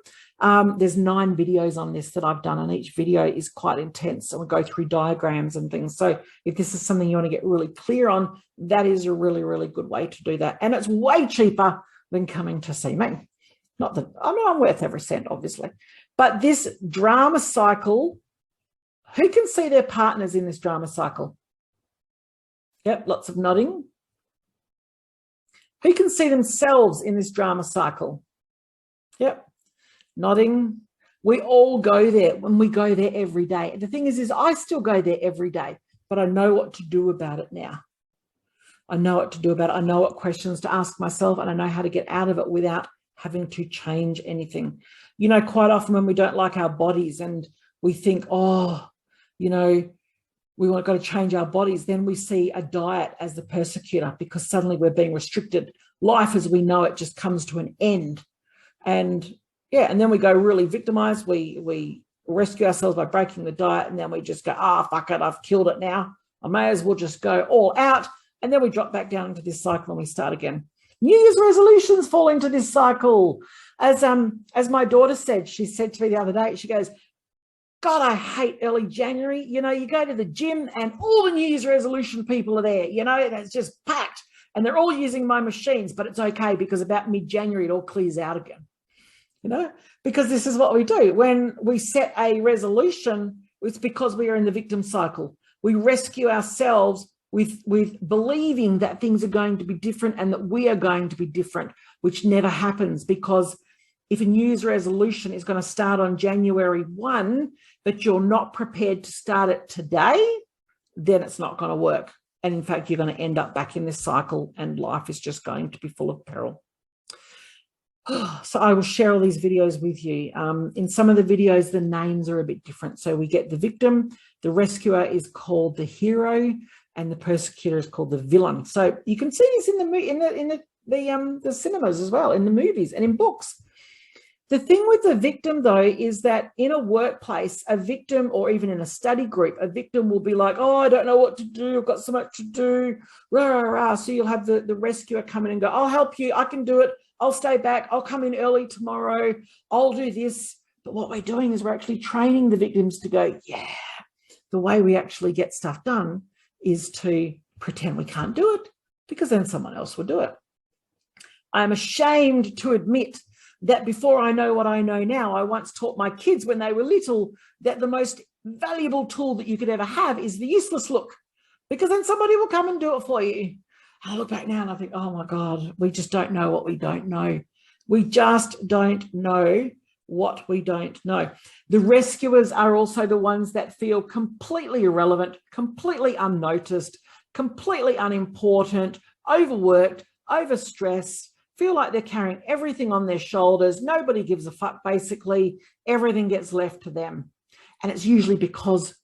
there's 9 videos on this that I've done, and each video is quite intense, and we go through diagrams and things. So if this is something you want to get really clear on, that is a really, really good way to do that. And it's way cheaper than coming to see me. Not that, I mean, I'm worth every cent, obviously. But this drama cycle, who can see their partners in this drama cycle? Yep, lots of nodding. Who can see themselves in this drama cycle? Yep, nodding. We all go there, when we go there every day. The thing is I still go there every day, but I know what to do about it now. I know what to do about it. I know what questions to ask myself, and I know how to get out of it without having to change anything. You know, quite often when we don't like our bodies and we think, oh, you know, we've got to change our bodies, then we see a diet as the persecutor, because suddenly we're being restricted. Life as we know it just comes to an end. And yeah, and then we go really victimized. We rescue ourselves by breaking the diet, and then we just go, fuck it, I've killed it now. I may as well just go all out. And then we drop back down into this cycle and we start again. New Year's resolutions fall into this cycle. As my daughter said, she said to me the other day, she goes, God, I hate early January. You know, you go to the gym and all the New Year's resolution people are there. You know, it's just packed, and they're all using my machines, but it's okay, because about mid-January, it all clears out again. You know, because this is what we do. When we set a resolution, it's because we are in the victim cycle. We rescue ourselves with believing that things are going to be different and that we are going to be different, which never happens, because if a New Year's resolution is going to start on January 1, but you're not prepared to start it today, then it's not going to work. And in fact, you're going to end up back in this cycle, and life is just going to be full of peril. So I will share all these videos with you. In some of the videos, the names are a bit different. So we get the victim, the rescuer is called the hero, and the persecutor is called the villain. So you can see this in the cinemas as well, in the movies and in books. The thing with the victim, though, is that in a workplace, a victim, or even in a study group, a victim will be like, oh, I don't know what to do. I've got so much to do. Rah, rah, rah. So you'll have the rescuer come in and go, I'll help you. I can do it. I'll stay back. I'll come in early tomorrow. I'll do this. But what we're doing is we're actually training the victims to go, yeah, the way we actually get stuff done is to pretend we can't do it, because then someone else will do it. I am ashamed to admit that before I know what I know now, I once taught my kids when they were little that the most valuable tool that you could ever have is the useless look, because then somebody will come and do it for you. I look back now and I think, oh my God, we just don't know what we don't know. We just don't know what we don't know. The rescuers are also the ones that feel completely irrelevant, completely unnoticed, completely unimportant, overworked, overstressed, feel like they're carrying everything on their shoulders. Nobody gives a fuck, basically. Everything gets left to them. And it's usually because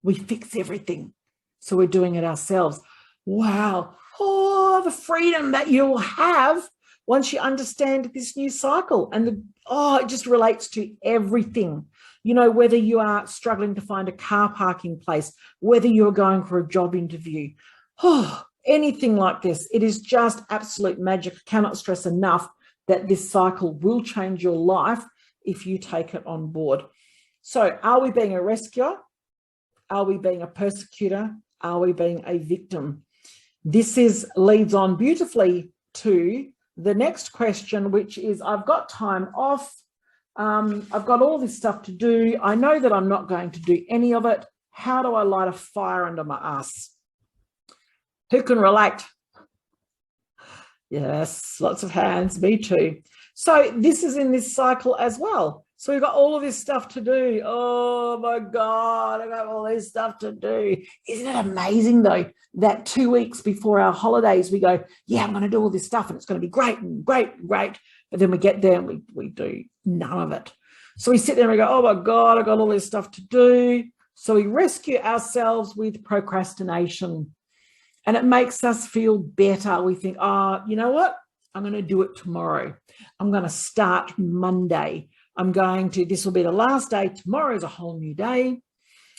we fix everything. So we're doing it ourselves. Wow. Oh, the freedom that you'll have once you understand this new cycle. And it just relates to everything. You know, whether you are struggling to find a car parking place, whether you're going for a job interview, anything like this, it is just absolute magic. I cannot stress enough that this cycle will change your life if you take it on board. So are we being a rescuer? Are we being a persecutor? Are we being a victim? This leads on beautifully to the next question, which is, I've got time off. I've got all this stuff to do. I know that I'm not going to do any of it. How do I light a fire under my ass? Who can relate? Yes, lots of hands, me too. So this is in this cycle as well. So we've got all of this stuff to do. Oh my God, I've got all this stuff to do. Isn't it amazing though, that 2 weeks before our holidays, we go, yeah, I'm going to do all this stuff and it's going to be great and great and great. But then we get there and we do none of it. So we sit there and we go, oh my God, I've got all this stuff to do. So we rescue ourselves with procrastination and it makes us feel better. We think, you know what? I'm going to do it tomorrow. I'm going to start Monday. This will be the last day. Tomorrow is a whole new day.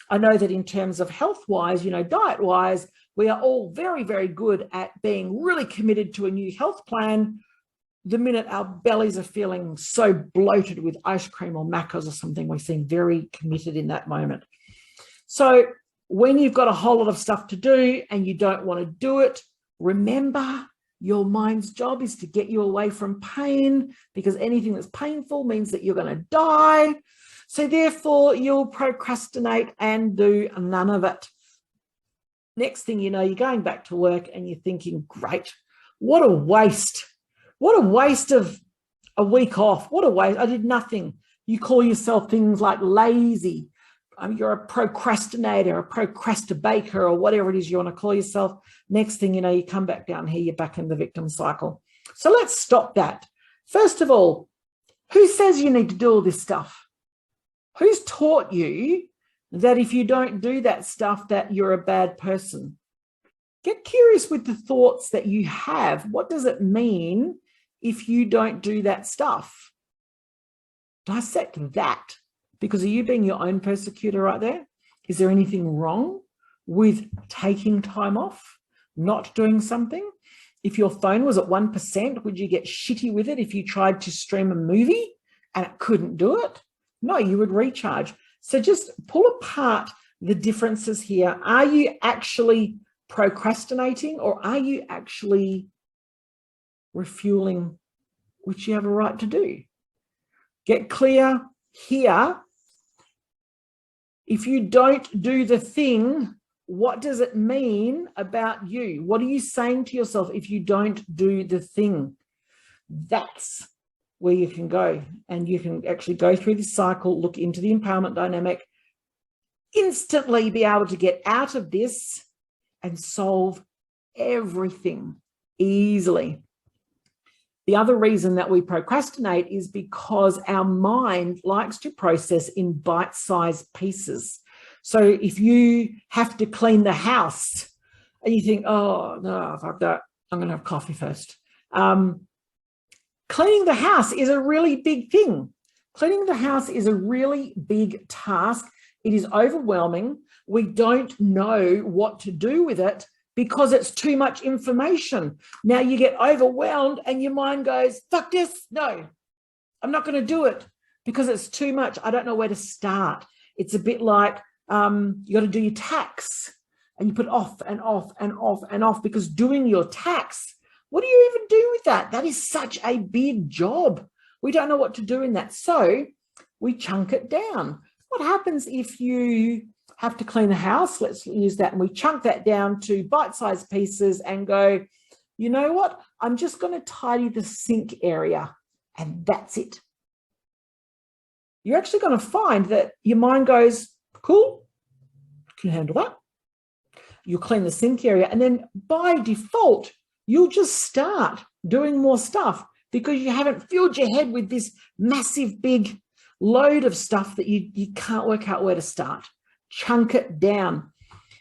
I know that in terms of health-wise, diet-wise, we are all very, very good at being really committed to a new health plan. The minute our bellies are feeling so bloated with ice cream or macros or something, we seem very committed in that moment. So when you've got a whole lot of stuff to do and you don't want to do it, remember, your mind's job is to get you away from pain, because anything that's painful means that you're going to die. So therefore, you'll procrastinate and do none of it. Next thing you know, you're going back to work and you're thinking, great, what a waste. What a waste of a week off. What a waste. I did nothing. You call yourself things like lazy. You're a procrastinator, a procrastinator, or whatever it is you want to call yourself. Next thing you know, you come back down here, you're back in the victim cycle. So let's stop that. First of all, who says you need to do all this stuff? Who's taught you that if you don't do that stuff, that you're a bad person? Get curious with the thoughts that you have. What does it mean if you don't do that stuff? Dissect that. Because are you being your own persecutor right there? Is there anything wrong with taking time off, not doing something? If your phone was at 1%, would you get shitty with it if you tried to stream a movie and it couldn't do it? No, you would recharge. So just pull apart the differences here. Are you actually procrastinating or are you actually refueling, which you have a right to do? Get clear here. If you don't do the thing, what does it mean about you? What are you saying to yourself if you don't do the thing? That's where you can go, and you can actually go through this cycle, look into the empowerment dynamic, instantly be able to get out of this and solve everything easily. The other reason that we procrastinate is because our mind likes to process in bite-sized pieces. So if you have to clean the house and you think, oh, no, fuck that, I'm going to have coffee first. Cleaning the house is a really big thing. Cleaning the house is a really big task. It is overwhelming. We don't know what to do with it because it's too much information. Now you get overwhelmed and your mind goes, fuck this, no, I'm not going to do it because it's too much. I don't know where to start. It's a bit like you got to do your tax and you put off and off and off and off because doing your tax, what do you even do with that? That is such a big job. We don't know what to do in that. So we chunk it down. What happens if you have to clean the house? Let's use that. And we chunk that down to bite-sized pieces and go, you know what? I'm just going to tidy the sink area and that's it. You're actually going to find that your mind goes, cool, can handle that. You'll clean the sink area and then by default, you'll just start doing more stuff because you haven't filled your head with this massive big load of stuff that you can't work out where to start. Chunk it down.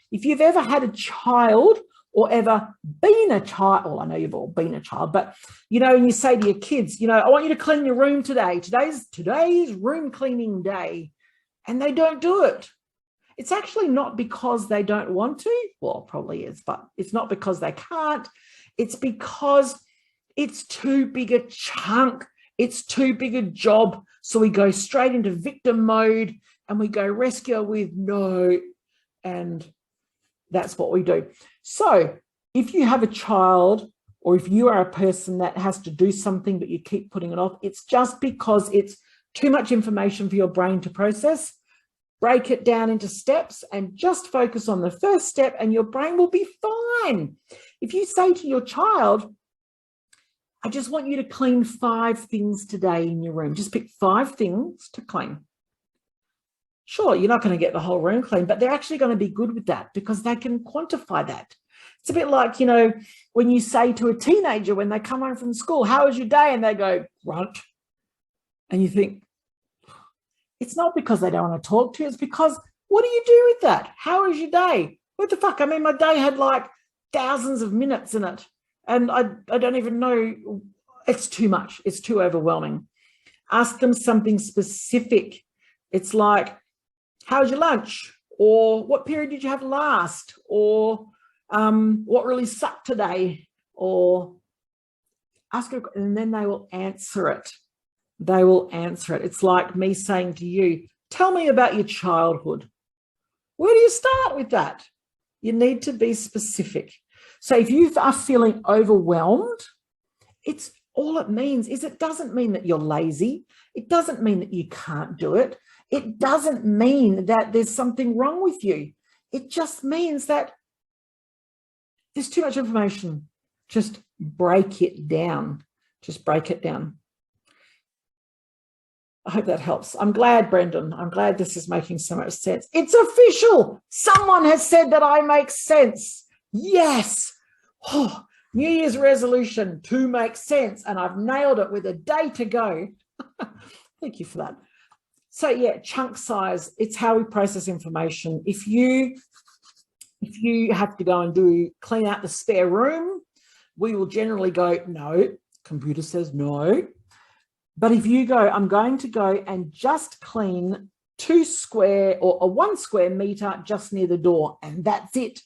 If you've ever had a child or ever been a child. Well, I know you've all been a child, but, you know, and you say to your kids, you know, I want you to clean your room today. Today's room cleaning day. And they don't do it. It's actually not because they don't want to. Well, it probably is, but it's not because they can't. It's because it's too big a chunk. It's too big a job. So we go straight into victim mode and we go rescue with no. And that's what we do. So if you have a child, or if you are a person that has to do something but you keep putting it off, it's just because it's too much information for your brain to process. Break it down into steps and just focus on the first step and your brain will be fine. If you say to your child, I just want you to clean 5 things today in your room. Just pick 5 things to clean. Sure, you're not going to get the whole room clean, but they're actually going to be good with that because they can quantify that. It's a bit like, you know, when you say to a teenager when they come home from school, how was your day? And they go, grunt. And you think, it's not because they don't want to talk to you. It's because, what do you do with that? How was your day? What the fuck? I mean, my day had like thousands of minutes in it. And I don't even know. It's too much. It's too overwhelming. Ask them something specific. It's like, how was your lunch? Or what period did you have last? Or what really sucked today? Or ask her, and then they will answer it. They will answer it. It's like me saying to you, tell me about your childhood. Where do you start with that? You need to be specific. So if you are feeling overwhelmed, it's all it means is it doesn't mean that you're lazy. It doesn't mean that you can't do it. It doesn't mean that there's something wrong with you. It just means that there's too much information. Just break it down. Just break it down. I hope that helps. I'm glad, Brendan. I'm glad this is making so much sense. It's official. Someone has said that I make sense. Yes. Oh, New Year's resolution to make sense. And I've nailed it with a day to go. Thank you for that. So yeah, chunk size, it's how we process information. If you have to go and clean out the spare room, we will generally go, no, computer says no. But if you go, I'm going to go and just clean 2 square or a 1 square meter just near the door, and that's it.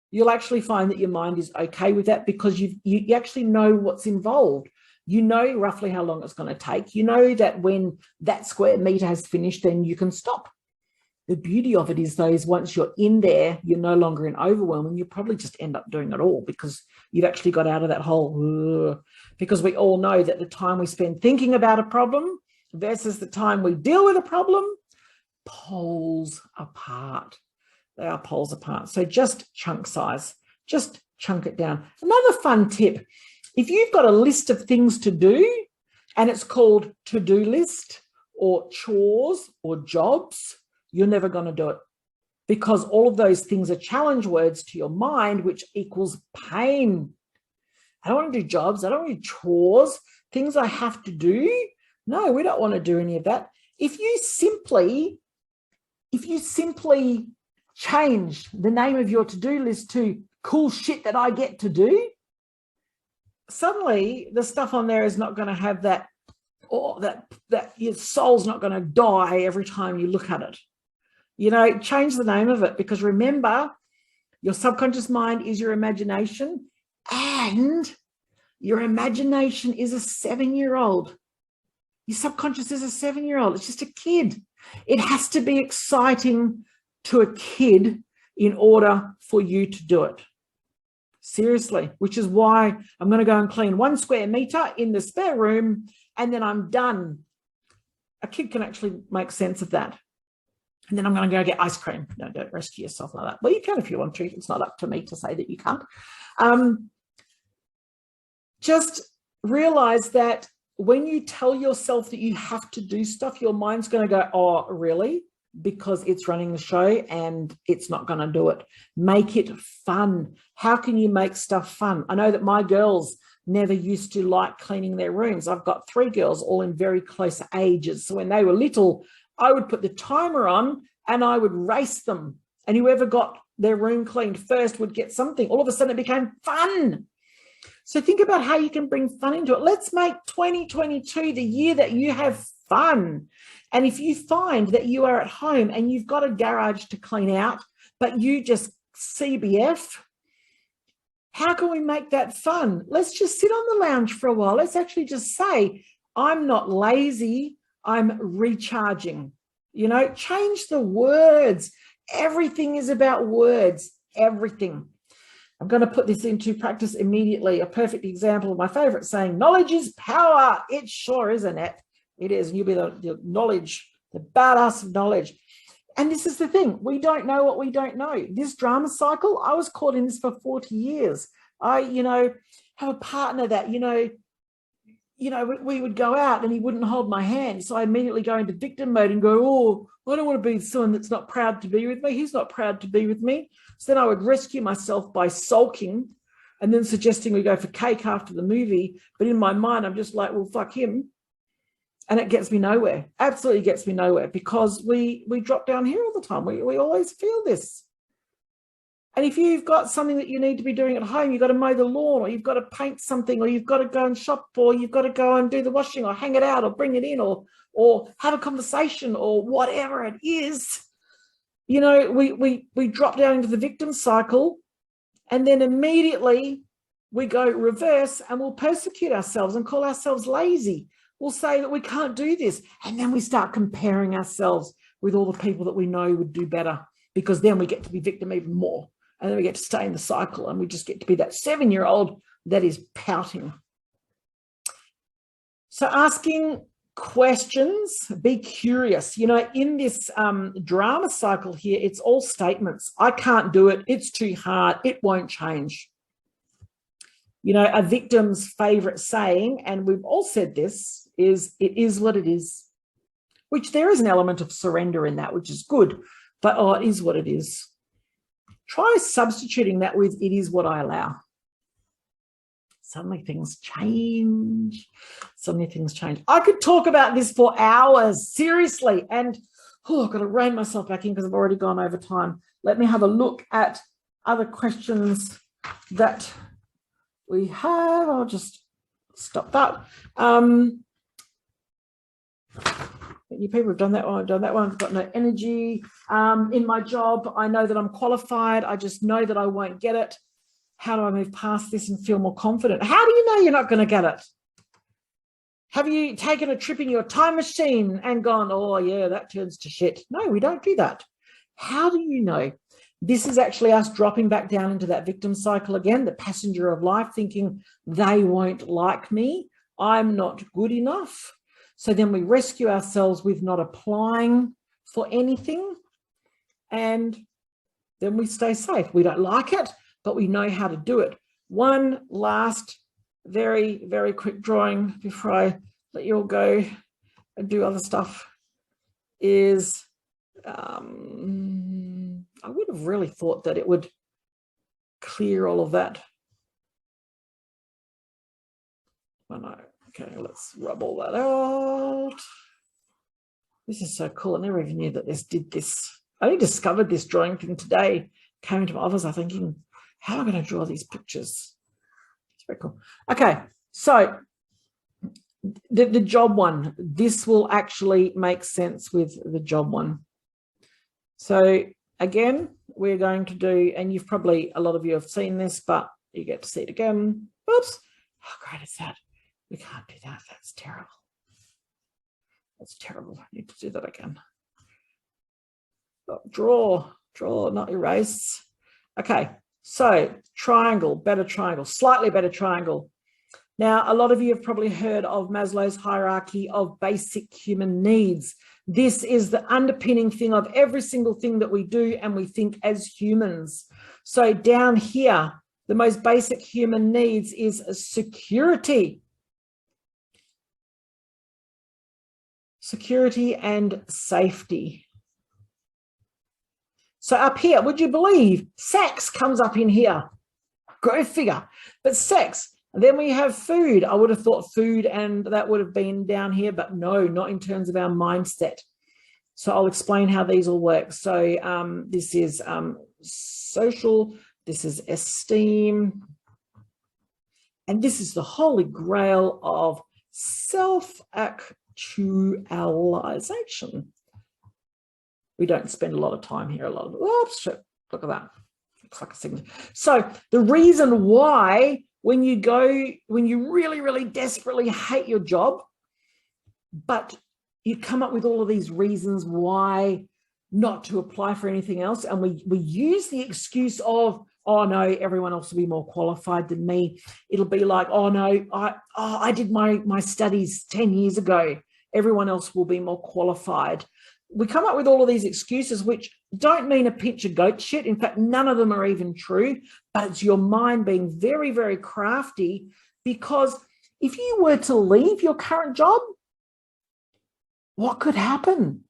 You'll actually find that your mind is okay with that because you actually know what's involved. You know roughly how long it's going to take. You know that when that square meter has finished, then you can stop. The beauty of it is once you're in there, you're no longer in overwhelm and you probably just end up doing it all because you've actually got out of that whole, because we all know that the time we spend thinking about a problem versus the time we deal with a problem, poles apart. They are poles apart. So just chunk size, just chunk it down. Another fun tip, if you've got a list of things to do and it's called to-do list or chores or jobs, you're never going to do it because all of those things are challenge words to your mind, which equals pain. I don't want to do jobs. I don't want to do chores, things I have to do. No, we don't want to do any of that. If you simply change the name of your to-do list to cool shit that I get to do, suddenly the stuff on there is not going to have that, or that your soul's not going to die every time you look at it. You know, change the name of it because remember, your subconscious mind is your imagination and your imagination is a 7-year-old. Your subconscious is a 7-year-old. It's just a kid. It has to be exciting to a kid in order for you to do it. Seriously, which is why I'm going to go and clean 1 square meter in the spare room and then I'm done. A kid can actually make sense of that. And then I'm going to go get ice cream. No, don't rescue yourself like that. Well, you can if you want to. It's not up to me to say that you can't. Just realize that when you tell yourself that you have to do stuff, your mind's going to go, oh, really? Because it's running the show and it's not going to do it. Make it fun. How can you make stuff fun? I know that my girls never used to like cleaning their rooms. I've got 3 girls all in very close ages. So when they were little, I would put the timer on and I would race them and whoever got their room cleaned first would get something. All of a sudden it became fun. So think about how you can bring fun into it. Let's make 2022 the year that you have fun. And if you find that you are at home and you've got a garage to clean out, but you just CBF, how can we make that fun? Let's just sit on the lounge for a while. Let's actually just say, I'm not lazy, I'm recharging. You know, change the words. Everything is about words, everything. I'm going to put this into practice immediately. A perfect example of my favorite saying, knowledge is power. It sure is, Annette. It is. And you'll be the knowledge, the badass of knowledge. And this is the thing. We don't know what we don't know. This drama cycle, I was caught in this for 40 years. I, have a partner that, we would go out and he wouldn't hold my hand. So I immediately go into victim mode and go, oh, I don't want to be someone that's not proud to be with me. He's not proud to be with me. So then I would rescue myself by sulking and then suggesting we go for cake after the movie. But in my mind, I'm just like, well, fuck him. And it gets me nowhere. Absolutely gets me nowhere, because we drop down here all the time. We always feel this. And if you've got something that you need to be doing at home, you've got to mow the lawn, or you've got to paint something, or you've got to go and shop, or you've got to go and do the washing, or hang it out, or bring it in, or have a conversation, or whatever it is, we drop down into the victim cycle, and then immediately we go reverse and we'll persecute ourselves and call ourselves lazy. We'll say that we can't do this. And then we start comparing ourselves with all the people that we know would do better, because then we get to be victim even more. And then we get to stay in the cycle, and we just get to be that 7-year-old that is pouting. So asking questions, be curious. In this drama cycle here, it's all statements. I can't do it. It's too hard. It won't change. A victim's favorite saying, and we've all said this, is it is what it is, which there is an element of surrender in that, which is good, but it is what it is. Try substituting that with it is what I allow. Suddenly things change. I could talk about this for hours, seriously, and I've got to rein myself back in because I've already gone over time. Let me have a look at other questions that we have. I'll just stop that. You people have done that one. I've done that one. I've got no energy. In my job, I know that I'm qualified. I just know that I won't get it. How do I move past this and feel more confident? How do you know you're not going to get it? Have you taken a trip in your time machine and gone, oh, yeah, that turns to shit? No, we don't do that. How do you know? This is actually us dropping back down into that victim cycle again, the passenger of life, thinking they won't like me. I'm not good enough. So then we rescue ourselves with not applying for anything, and then we stay safe. We don't like it, but we know how to do it. One last very, very quick drawing before I let you all go and do other stuff is, I would have really thought that it would clear all of that. I know. Okay, let's rub all that out. This is so cool. I never even knew that this did this. I only discovered this drawing thing today. Came into my office, I'm thinking, how am I going to draw these pictures? It's very cool. Okay, so the job one. This will actually make sense with the job one. So again, we're going to do, and you've probably, a lot of you have seen this, but you get to see it again. Oops, how great is that? We can't do that. That's terrible. That's terrible. I need to do that again. Oh, draw, not erase. Okay, so triangle, better triangle, slightly better triangle. Now, a lot of you have probably heard of Maslow's hierarchy of basic human needs. This is the underpinning thing of every single thing that we do and we think as humans. So down here, the most basic human needs is security. Security and safety. So up here, would you believe sex comes up in here? Go figure. But sex. And then we have food. I would have thought food and that would have been down here, but no, not in terms of our mindset. So I'll explain how these all work. So this is social, this is esteem, and this is the holy grail of self-actualization. We don't spend a lot of time here. Oops, look at that. Looks like a signature. So the reason why when you really, really desperately hate your job, but you come up with all of these reasons why not to apply for anything else, and we use the excuse of, oh no, everyone else will be more qualified than me. It'll be like, oh no, I did my studies 10 years ago. Everyone else will be more qualified. We come up with all of these excuses, which don't mean a pinch of goat shit. In fact, none of them are even true, but it's your mind being very, very crafty, because if you were to leave your current job, what could happen?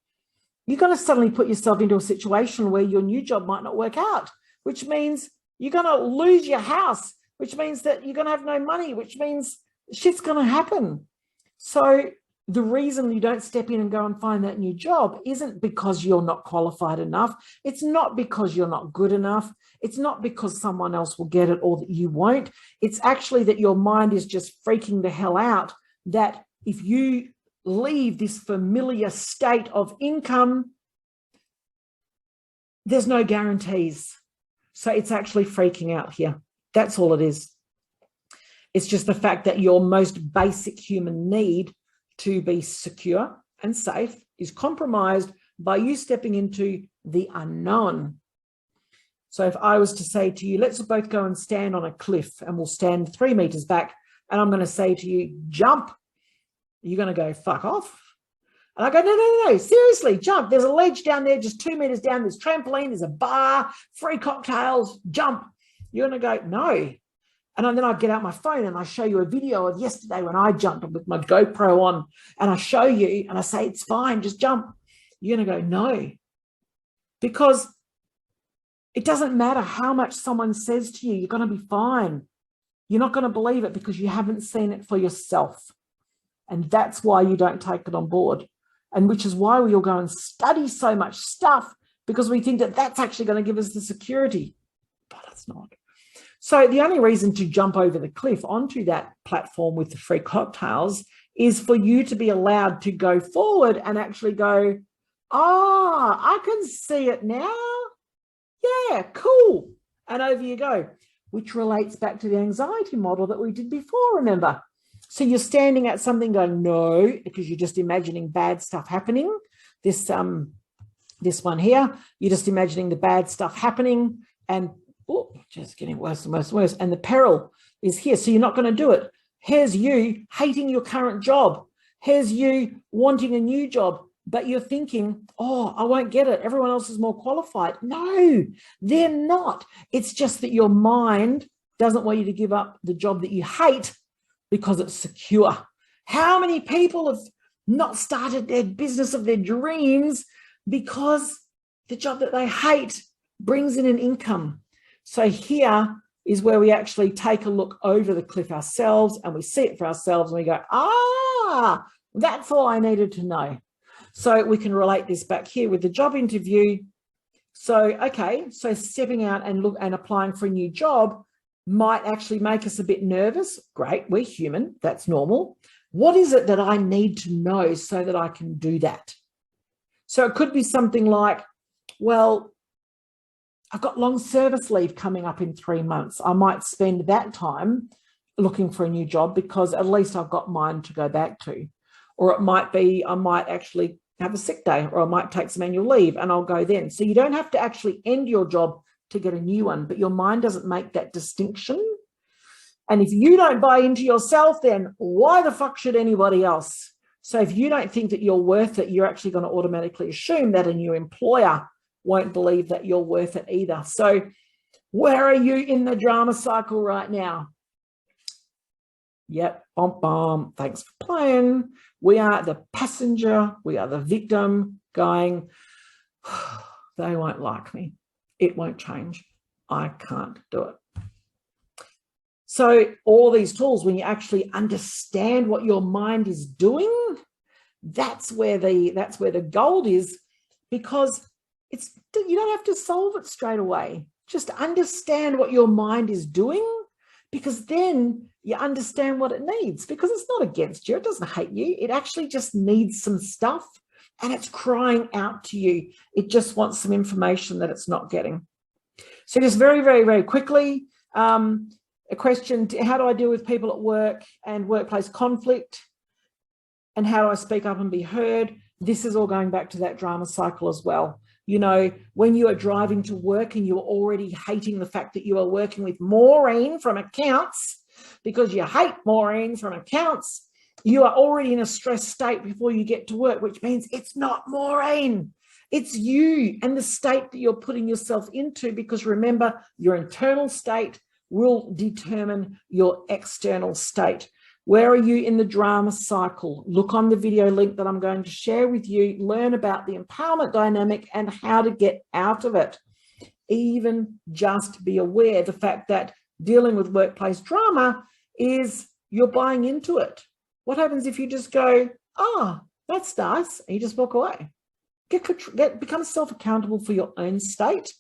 You're going to suddenly put yourself into a situation where your new job might not work out, which means you're going to lose your house, which means that you're going to have no money, which means shit's going to happen. So the reason you don't step in and go and find that new job isn't because you're not qualified enough. It's not because you're not good enough. It's not because someone else will get it or that you won't. It's actually that your mind is just freaking the hell out that if you leave this familiar state of income, there's no guarantees. So it's actually freaking out here. That's all it is. It's just the fact that your most basic human need to be secure and safe is compromised by you stepping into the unknown. So if I was to say to you, let's both go and stand on a cliff, and we'll stand 3 meters back, and I'm going to say to you, jump. You're going to go, fuck off. And I go, no, seriously, jump. There's a ledge down there, just 2 meters down. There's trampoline, there's a bar, free cocktails, jump. You're going to go, no. And then I get out my phone and I show you a video of yesterday when I jumped with my GoPro on, and I show you and I say, it's fine, just jump. You're going to go, no. Because it doesn't matter how much someone says to you, you're going to be fine. You're not going to believe it because you haven't seen it for yourself. And that's why you don't take it on board. And which is why we'll go and study so much stuff, because we think that that's actually going to give us the security, but it's not. So the only reason to jump over the cliff onto that platform with the free cocktails is for you to be allowed to go forward and actually go, I can see it now. Yeah, cool. And over you go, which relates back to the anxiety model that we did before, remember? So you're standing at something going, no, because you're just imagining bad stuff happening. This one here, you're just imagining the bad stuff happening, and just getting worse and worse and worse. And the peril is here. So you're not going to do it. Here's you hating your current job. Here's you wanting a new job, but you're thinking, oh, I won't get it. Everyone else is more qualified. No, they're not. It's just that your mind doesn't want you to give up the job that you hate because it's secure. How many people have not started their business of their dreams because the job that they hate brings in an income? So here is where we actually take a look over the cliff ourselves, and we see it for ourselves, and we go, that's all I needed to know. So we can relate this back here with the job interview. So, okay, so stepping out and applying for a new job might actually make us a bit nervous. Great, we're human, that's normal. What is it that I need to know so that I can do that? So it could be something like, well, I've got long service leave coming up in 3 months. I might spend that time looking for a new job because at least I've got mine to go back to. Or it might be, I might actually have a sick day, or I might take some annual leave and I'll go then. So you don't have to actually end your job to get a new one, but your mind doesn't make that distinction. And if you don't buy into yourself, then why the fuck should anybody else? So if you don't think that you're worth it, you're actually going to automatically assume that a new employer won't believe that you're worth it either. So where are you in the drama cycle right now? Yep, thanks for playing. We are the passenger, we are the victim going, they won't like me. It won't change. I can't do it. So all these tools, when you actually understand what your mind is doing, that's where the gold is. because you don't have to solve it straight away. Just understand what your mind is doing, because then you understand what it needs, because it's not against you. It doesn't hate you. It actually just needs some stuff, and it's crying out to you. It just wants some information that it's not getting. So just very, very, very quickly, a question: how do I deal with people at work and workplace conflict? And how do I speak up and be heard? This is all going back to that drama cycle as well. You know, when you are driving to work and you're already hating the fact that you are working with Maureen from accounts, because you hate Maureen from accounts, you are already in a stressed state before you get to work, which means it's not Maureen. It's you and the state that you're putting yourself into, because remember, your internal state will determine your external state. Where are you in the drama cycle? Look on the video link that I'm going to share with you. Learn about the empowerment dynamic and how to get out of it. Even just be aware of the fact that dealing with workplace drama is you're buying into it. What happens if you just go, oh, that's nice, and you just walk away? Become self-accountable for your own state,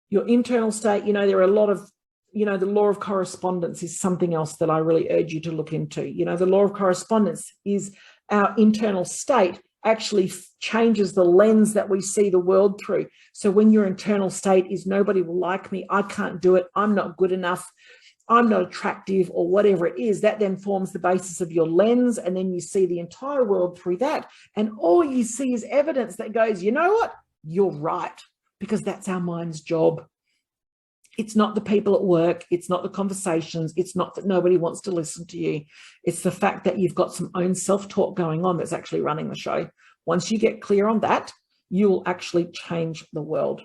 your internal state. You know, there are a lot of, you know, the law of correspondence is something else that I really urge you to look into. You know, the law of correspondence is our internal state actually changes the lens that we see the world through. So when your internal state is nobody will like me, I can't do it, I'm not good enough, I'm not attractive, or whatever it is, that then forms the basis of your lens, and then you see the entire world through that, and all you see is evidence that goes, you know what, you're right, because that's our mind's job. It's not the people at work, it's not the conversations, it's not that nobody wants to listen to you, it's the fact that you've got some own self-talk going on that's actually running the show. Once you get clear on that, you'll actually change the world.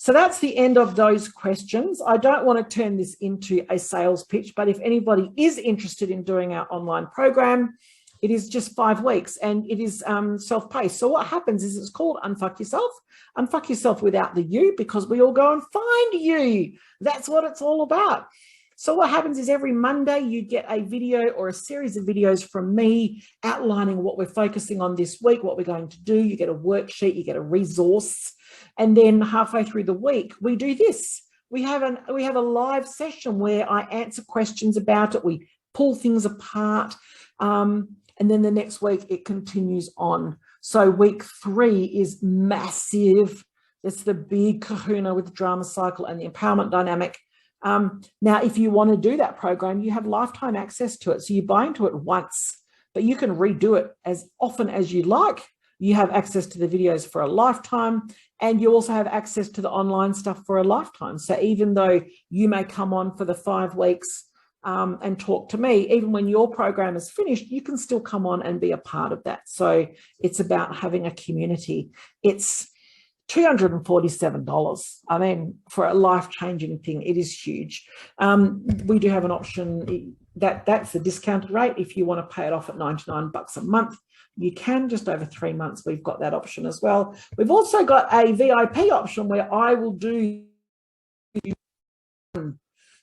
So that's the end of those questions. I don't want to turn this into a sales pitch, but if anybody is interested in doing our online program, it is just 5 weeks and it is self-paced. So what happens is it's called Unfuck Yourself. Unfuck yourself without the you, because we all go and find you. That's what it's all about. So what happens is every Monday you get a video or a series of videos from me outlining what we're focusing on this week, what we're going to do. You get a worksheet, you get a resource. And then halfway through the week, we do this. We have a live session where I answer questions about it. We pull things apart. And then the next week it continues on. So week 3 is massive. It's the big kahuna with the drama cycle and the empowerment dynamic. Now, if you want to do that program, you have lifetime access to it. So you buy into it once, but you can redo it as often as you like. You have access to the videos for a lifetime, and you also have access to the online stuff for a lifetime. So even though you may come on for the 5 weeks and talk to me, even when your program is finished, you can still come on and be a part of that. So it's about having a community. It's $247. I mean, for a life-changing thing, it is huge. We do have an option that's the discounted rate. If you want to pay it off at $99 a month, you can. Just over 3 months, we've got that option as well. We've also got a VIP option where I will do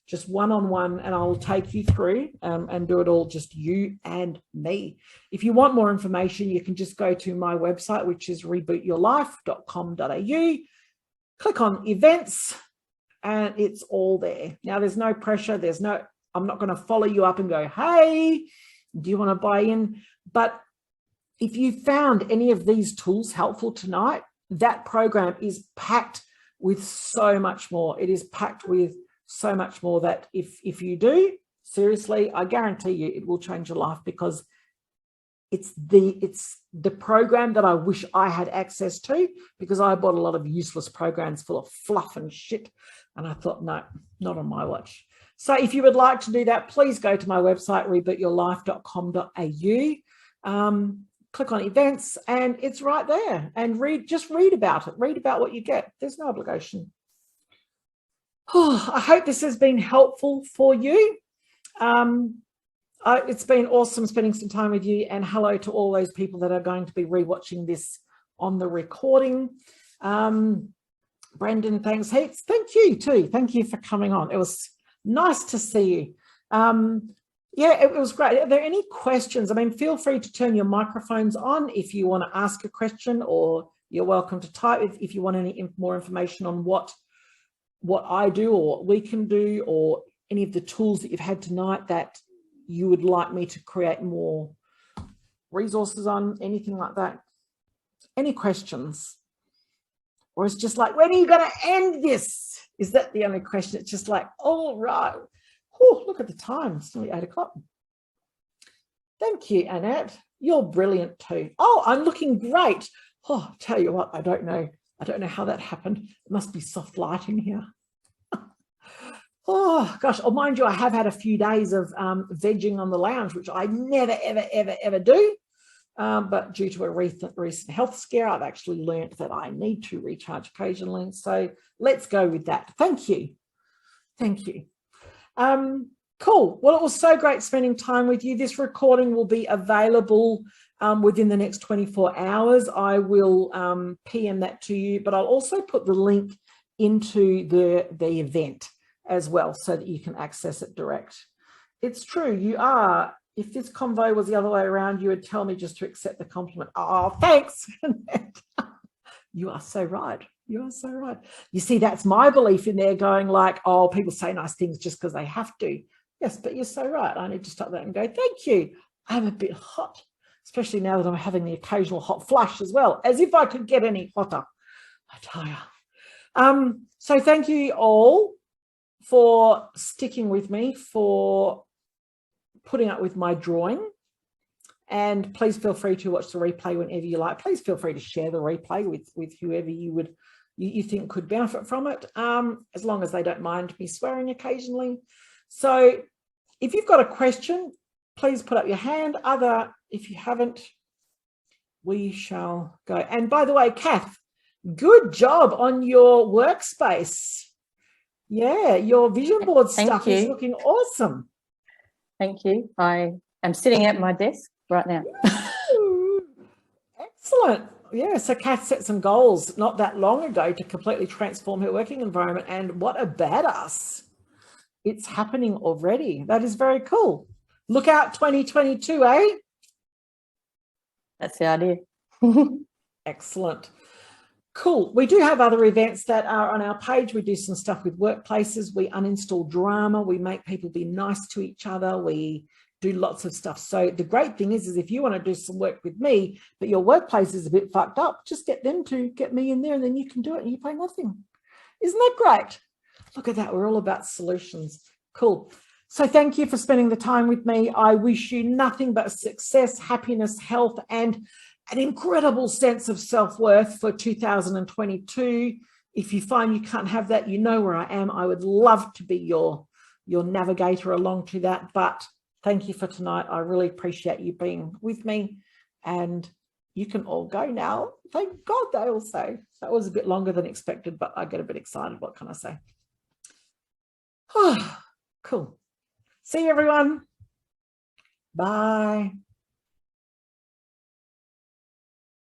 just one-on-one, and I'll take you through and do it all just you and me. If you want more information, you can just go to my website, which is rebootyourlife.com.au, click on events, and it's all there. Now, there's no pressure. I'm not going to follow you up and go, hey, do you want to buy in? But if you found any of these tools helpful tonight, that program is packed with so much more. It is packed with so much more that if you do, seriously, I guarantee you it will change your life, because it's the program that I wish I had access to, because I bought a lot of useless programs full of fluff and shit. And I thought, no, not on my watch. So if you would like to do that, please go to my website, rebootyourlife.com.au. Click on events, and it's right there. And just read about it. Read about what you get. There's no obligation. Oh, I hope this has been helpful for you. It's been awesome spending some time with you, and hello to all those people that are going to be rewatching this on the recording. Brendan, thanks heaps. Thank you too. Thank you for coming on. It was nice to see you. Yeah, it was great. Are there any questions? I mean, feel free to turn your microphones on if you want to ask a question, or you're welcome to type if you want any more information on what I do or what we can do, or any of the tools that you've had tonight that you would like me to create more resources on, anything like that. Any questions? Or it's just like, when are you going to end this? Is that the only question? It's just like, all right. Oh, look at the time. It's nearly 8 o'clock. Thank you, Annette. You're brilliant too. Oh, I'm looking great. Oh, tell you what, I don't know how that happened. It must be soft lighting here. Oh, gosh. Oh, mind you, I have had a few days of vegging on the lounge, which I never, ever, ever, ever do. But due to a recent health scare, I've actually learnt that I need to recharge occasionally. So let's go with that. Thank you. Thank you. Cool. Well, it was so great spending time with you. This recording will be available within the next 24 hours. I will PM that to you, but I'll also put the link into the event as well so that you can access it direct. It's true. You are. If this convo was the other way around, you would tell me just to accept the compliment. Oh, thanks. You are so right. You are so right. You see, that's my belief in there, going like, oh, people say nice things just because they have to. Yes, but you're so right. I need to stop that and go, thank you. I'm a bit hot, especially now that I'm having the occasional hot flush as well, as if I could get any hotter. I tell you. So thank you all for sticking with me, for putting up with my drawing. And please feel free to watch the replay whenever you like. Please feel free to share the replay with whoever you think could benefit from it, as long as they don't mind me swearing occasionally. So if you've got a question, please put up your hand. If you haven't, we shall go. And by the way, Kath, good job on your workspace. Yeah, your vision board stuff is looking awesome. Thank you. I am sitting at my desk right now. Excellent. Yeah, so Kath set some goals not that long ago to completely transform her working environment, and what a badass. It's happening already. That is very cool. Look out 2022, eh? That's the idea. Excellent. Cool. We do have other events that are on our page. We do some stuff with workplaces. We uninstall drama. We make people be nice to each other. We do lots of stuff. So the great thing is if you want to do some work with me, but your workplace is a bit fucked up, just get them to get me in there, and then you can do it and you pay nothing. Isn't that great? Look at that. We're all about solutions. Cool. So thank you for spending the time with me. I wish you nothing but success, happiness, health, and an incredible sense of self-worth for 2022. If you find you can't have that, you know where I am. I would love to be your navigator along to that. But thank you for tonight. I really appreciate you being with me. And you can all go now. Thank God they all say. That was a bit longer than expected, but I get a bit excited. What can I say? Oh, cool. See you, everyone. Bye.